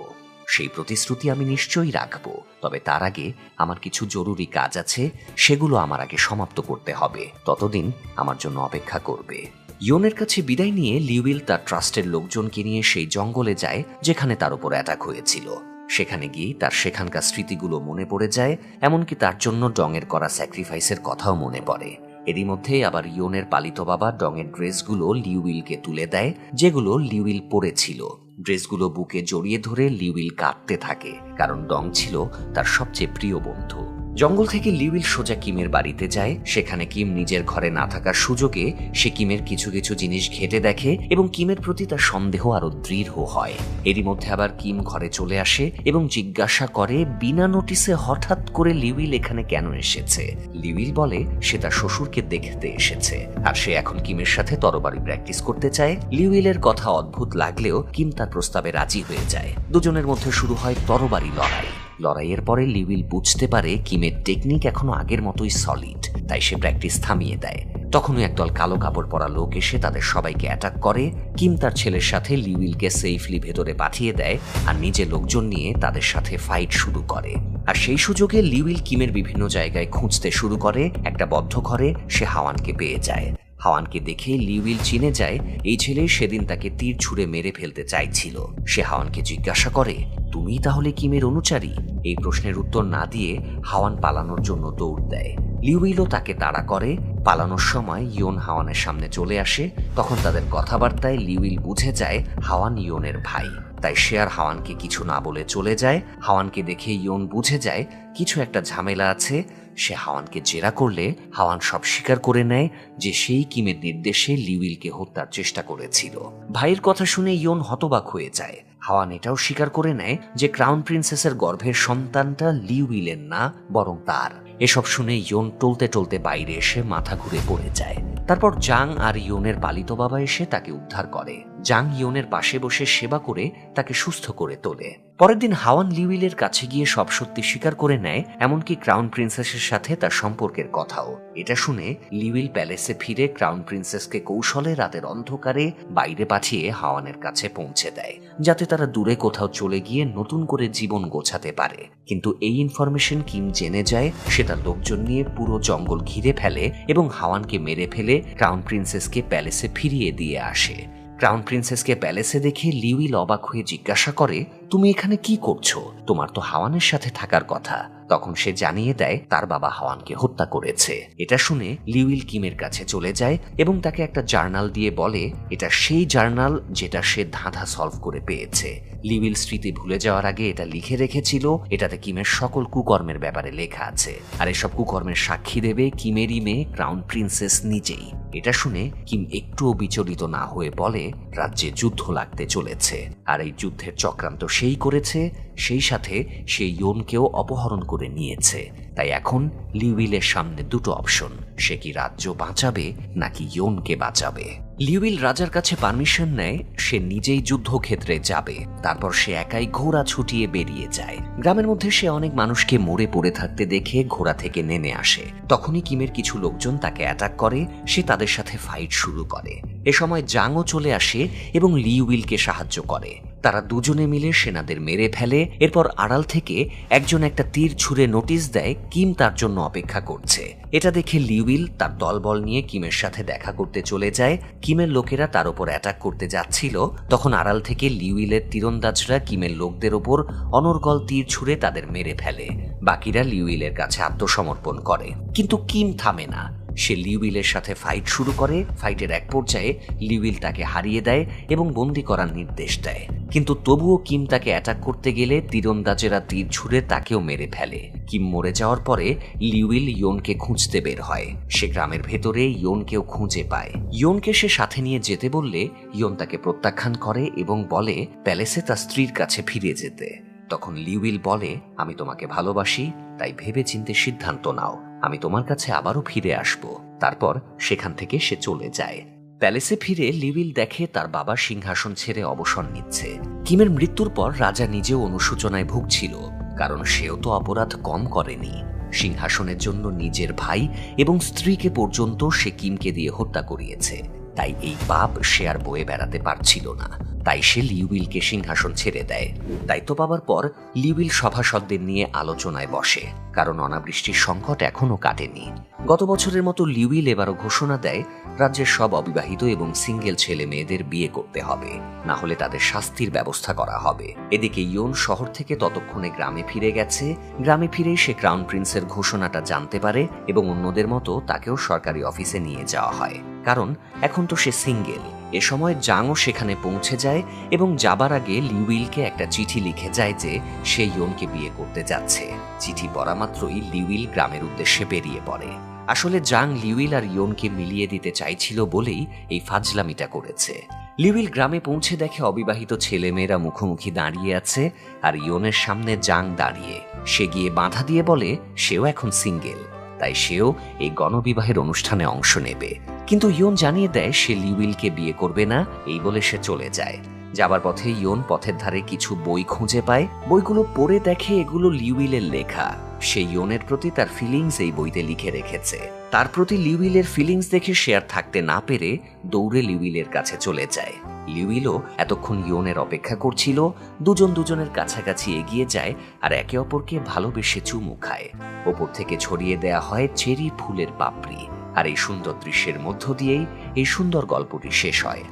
সেই প্রতিশ্রুতি আমি নিশ্চয়ই রাখব, তবে তার আগে আমার কিছু জরুরি কাজ আছে, সেগুলো আমার আগে সমাপ্ত করতে হবে। ততদিন আমার জন্য অপেক্ষা করবে। ইয়োনের কাছে বিদায় নিয়ে লিউইল তার ট্রাস্টের লোকজনকে নিয়ে সেই জঙ্গলে যায় যেখানে তার উপর অ্যাটাক হয়েছিল। সেখানে গিয়ে তার সেখানকার স্মৃতিগুলো মনে পড়ে যায়, এমনকি তার জন্য ডংয়ের করা স্যাক্রিফাইসের কথাও মনে পড়ে। এরই মধ্যে আবার ইয়োনের পালিত বাবা ডংয়ের ড্রেসগুলো লিউইলকে তুলে দেয়, যেগুলো লিউইল পরেছিল। ড্রেসগুলো বুকে জড়িয়ে ধরে লিউইল কাঁদতে থাকে, কারণ ডং ছিল তার সবচেয়ে প্রিয় বন্ধু। জঙ্গল থেকে লিউইল সোজা কিমের বাড়িতে যায়। সেখানে কিম নিজের ঘরে না থাকার সুযোগে সে কিমের কিছু কিছু জিনিস ঘেঁটে দেখে এবং কিমের প্রতি তার সন্দেহ আরো দৃঢ় হয়। এরই মধ্যে আবার কিম ঘরে চলে আসে এবং জিজ্ঞাসা করে বিনা নোটিসে হঠাৎ করে লিউইল এখানে কেন এসেছে। লিউইল বলে সে তার শ্বশুরকে দেখতে এসেছে আর সে এখন কিমের সাথে তরবারি প্র্যাকটিস করতে চায়। লিউইলের কথা অদ্ভুত লাগলেও কিম তার প্রস্তাবে রাজি হয়ে যায়। দুজনের মধ্যে শুরু হয় তরবারি লড়াই। লড়াইয়ের পরে লিউইল বুঝতে পারে কিমের টেকনিক এখনো আগের মতোই সলিড, তাই সে প্র্যাকটিস থামিয়ে দেয়। তখনই একদল কালো কাপড় পরা লোক এসে তাদের সবাইকে অ্যাটাক করে। কিম তার ছেলের সাথে লিউইলকে সেফলি ভেতরে পাঠিয়ে দেয় আর নিজে লোকজন নিয়ে তাদের সাথে ফাইট শুরু করে। আর সেই সুযোগে লিউইল কিমের বিভিন্ন জায়গায় খুঁজতে শুরু করে। একটা বদ্ধ ঘরে সে হাওয়ানকে পেয়ে যায়। হাওয়ানকে দেখে লিউইল চিনে যায় এই ছেলে সেদিন তাকে তীর ছুঁড়ে মেরে ফেলতে চাইছিল। সে হাওয়ানকে জিজ্ঞাসা করে, তুমি তাহলে কিমের অনুচারী? এই প্রশ্নের উত্তর না দিয়ে হাওয়ান পালানোর জন্য দৌড় দেয়। লিউইলও তাকে তাড়া করে। পালানোর সময় ইয়ন হাওয়ানের সামনে চলে আসে। তখন তাদের কথাবার্তায় লিউইল বুঝে যায় হাওয়ান ইয়নের ভাই। তাই সে আর হাওয়ানকে কিছু না বলে চলে যায়। হাওয়ানকে দেখে ইয়ন বুঝে যায় কিছু একটা ঝামেলা আছে। সে হাওয়ানকে জেরা করলে হাওয়ান সব স্বীকার করে নেয় যে সেই কিমের নির্দেশে লিউইলকে হত্যার চেষ্টা করেছিল। ভাইয়ের কথা শুনে ইয়ন হতবাক হয়ে যায়। হাওয়ান এটাও স্বীকার করে নেয় যে ক্রাউন প্রিন্সেসের গর্ভের সন্তানটা লিউইলের না, বরং তার। এসব শুনে ইয়ন টলতে টলতে বাইরে এসে মাথা ঘুরে পড়ে যায়। তারপর জাং আর ইয়নের পালিত বাবা এসে তাকে উদ্ধার করে। জাং ইয়নের পাশে বসে সেবা করে তাকে সুস্থ করে তোলে। পরের দিন হাওয়ান লিউইলের কাছে গিয়ে সব সত্যি স্বীকার করে নেয়, এমনকি ক্রাউন প্রিন্সেসের সাথে তার সম্পর্কের কথাও। এটা শুনে লিউইল প্যালেসে ফিরে ক্রাউন প্রিন্সেসকে কৌশলে রাতের অন্ধকারে বাইরে পাঠিয়ে হাওয়ানের কাছে পৌঁছে দেয়, যাতে তারা দূরে কোথাও চলে গিয়ে নতুন করে জীবন গোছাতে পারে। কিন্তু এই ইনফরমেশন কিম জেনে যায়। সে তার লোকজন নিয়ে পুরো জঙ্গল ঘিরে ফেলে এবং হাওয়ানকে মেরে ফেলে ক্রাউন প্রিন্সেসকে প্যালেসে ফিরিয়ে দিয়ে আসে। ক্রাউন প্রিন্সেসকে প্যালেসে দেখে লিউইল অবাক হয়ে জিজ্ঞাসা করে, তুমি এখানে কি করছো? তোমার তো হাওয়ানের সাথে থাকার কথা। তখন সে জানিয়ে দেয় তার বাবা হাওয়ানকে হত্যা করেছে। এটা শুনে লিউইল কিমের কাছে চলে যায় এবং তাকে একটা জার্নাল দিয়ে বলে এটা সেই জার্নাল যেটা সে ধাঁধা সলভ করে পেয়েছে। লিউইল স্মৃতি ভুলে যাওয়ার আগে এটা লিখে রেখেছিল। এটাতে কিমের সকল কুকর্মের ব্যাপারে লেখা আছে, আর এসব কুকর্মের সাক্ষী দেবে কিমেরই মেয়ে ক্রাউন প্রিন্সেস নিজেই। এটা শুনে কিম একটুও বিচলিত না হয়ে বলে রাজ্যে যুদ্ধ লাগতে চলেছে, আর এই যুদ্ধের চক্রান্ত সেই করেছে, সেই সাথে সে ইয়নকেও অপহরণ করে নিয়েছে। তাই এখন লিউইলের সামনে দুটো অপশন, সে কি রাজ্য বাঁচাবে নাকি ইয়নকে বাঁচাবে। লিউইল রাজার কাছে পারমিশন নেয়, সে নিজেই যুদ্ধক্ষেত্রে যাবে। তারপর সে একাই ঘোড়া ছুটিয়ে বেরিয়ে যায়। গ্রামের মধ্যে সে অনেক মানুষকে মরে পড়ে থাকতে দেখে ঘোড়া থেকে নেমে আসে। তখনই কিমের কিছু লোকজন তাকে অ্যাটাক করে। সে তাদের সাথে ফাইট শুরু করে। এ সময় জাংও চলে আসে এবং লিউইলকে সাহায্য করে। তারা দুজনে মিলে সেনাদের মেরে ফেলে। এরপর আড়াল থেকে একজন একটা তীর ছুঁড়ে নোটিশ দেয় কিম তার জন্য অপেক্ষা করছে। এটা দেখে লিউইল তার দলবল নিয়ে কিমের সাথে দেখা করতে চলে যায়। কিমের লোকেরা তার উপর অ্যাটাক করতে যাচ্ছিল। তখন আড়াল থেকে লিউইলের তীরন্দাজরা কিমের লোকদের ওপর অনর্গল তীর ছুঁড়ে তাদের মেরে ফেলে। বাকিরা লিউইলের কাছে আত্মসমর্পণ করে, কিন্তু কিম থামে না। সে লিউইলের সাথে ফাইট শুরু করে। ফাইটের এক পর্যায়ে লিউইল তাকে হারিয়ে দেয় এবং বন্দী করার নির্দেশ দেয়, কিন্তু তবুও কিম তাকে অ্যাটাক করতে গেলে তীরন্দাজেরা তীর ছুঁড়ে তাকেও মেরে ফেলে। কিম মরে যাওয়ার পরে লিউইল ইয়নকে খুঁজতে বের হয়। সে গ্রামের ভেতরে ইয়নকেও খুঁজে পায়। ইয়নকে সে সাথে নিয়ে যেতে বললে ইয়ন তাকে প্রত্যাখ্যান করে এবং বলে প্যালেসে তার স্ত্রীর কাছে ফিরে যেতে। তখন লিউইল বলে, আমি তোমাকে ভালোবাসি, তাই ভেবে চিন্তে সিদ্ধান্ত নাও, আমি তোমার কাছে আবারও ফিরে আসব। তারপর সেখান থেকে সে চলে যায়। প্যালেসে ফিরে লিউইল দেখে তার বাবা সিংহাসন ছেড়ে অবসর নিচ্ছে। কিমের মৃত্যুর পর রাজা নিজেও অনুশোচনায় ভুগছিল, কারণ সেও তো অপরাধ কম করেনি। সিংহাসনের জন্য নিজের ভাই এবং স্ত্রীকে পর্যন্ত সে কিমকে দিয়ে হত্যা করিয়েছে। তাই এই পাপ সে আর বয়ে বেড়াতে পারছিল না। তাই সে লিউইলকে সিংহাসন ছেড়ে দেয়। দায়িত্ব পাবার পর লিউইল সভাসদদের নিয়ে আলোচনায় বসে, কারণ অনাবৃষ্টির সংকট এখনো কাটেনি। গত বছরের মতো লিউইল এবারও ঘোষণা দেয় রাজ্যের সব অবিবাহিত এবং সিঙ্গেল ছেলে মেয়েদের বিয়ে করতে হবে, না হলে তাদের শাস্তির ব্যবস্থা করা হবে। এদিকে ইয়ন শহর থেকে ততক্ষণে গ্রামে ফিরে গেছে। গ্রামে ফিরেই সে ক্রাউন প্রিন্সের ঘোষণাটা জানতে পারে এবং অন্যদের মতো তাকেও সরকারি অফিসে নিয়ে যাওয়া হয়, কারণ এখন তো সে সিঙ্গেল। এ সময় জাংও সেখানে পৌঁছে যায় এবং যাবার আগে লিউইলকে একটা চিঠি লিখে যায় যে সে ইয়নকে বিয়ে করতে যাচ্ছে। চিঠি পড়া মাত্রই লিউইল গ্রামের উদ্দেশ্যে বেরিয়ে পড়ে। আসলে জাং লিউইল আর ইয়নকে মিলিয়ে দিতে চাইছিল বলেই এই ফাজলামিটা করেছে। লিউইল গ্রামে পৌঁছে দেখে অবিবাহিত ছেলেমেয়েরা মুখোমুখি দাঁড়িয়ে আছে, আর ইয়নের সামনে জাং দাঁড়িয়ে। সে গিয়ে বাধা দিয়ে বলে সেও এখন সিঙ্গেল, তাই সেও এই গণবিবাহের অনুষ্ঠানে অংশ নেবে। কিন্তু ইয়ন জানিয়ে দেয় সে লিউইলকে বিয়ে করবে না। এই বলে সে চলে যায়। যাবার পথে ইয়ন পথের ধারে কিছু বই খুঁজে পায়। বইগুলো পড়ে দেখে এগুলো লিউইলের লেখা। সে ইয়নের প্রতি তার ফিলিংস এই বইতে লিখে রেখেছে। তার প্রতি লিউইলের ফিলিংস দেখে সে আর থাকতে না পেরে দৌড়ে লিউইলের কাছে চলে যায়। লিউইলও এতক্ষণ ইয়নের অপেক্ষা করছিল। দুজন দুজনের কাছাকাছি এগিয়ে যায় আর একে অপরকে ভালোবেসে চুমু খায়। ওপর থেকে ছড়িয়ে দেয়া হয় চেরি ফুলের পাপড়ি। আর এই সুন্দর দৃশ্যের মধ্য দিয়েই এই সুন্দর গল্পটি শেষ হয়।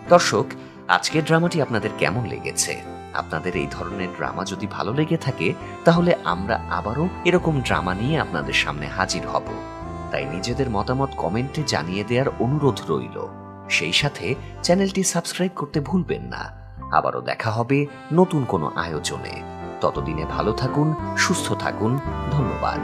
দর্শক, আজকের ড্রামাটি আপনাদের কেমন লেগেছে? আপনাদের এই ধরনের ড্রামা যদি ভালো লেগে থাকে তাহলে আমরা আবারও এরকম ড্রামা নিয়ে আপনাদের সামনে হাজির হব। তাই নিজেদের মতামত কমেন্টে জানিয়ে দেওয়ার অনুরোধ রইল। সেই সাথে চ্যানেলটি সাবস্ক্রাইব করতে ভুলবেন না। আবারও দেখা হবে নতুন কোনো আয়োজনে। ততদিনে ভালো থাকুন, সুস্থ থাকুন। ধন্যবাদ।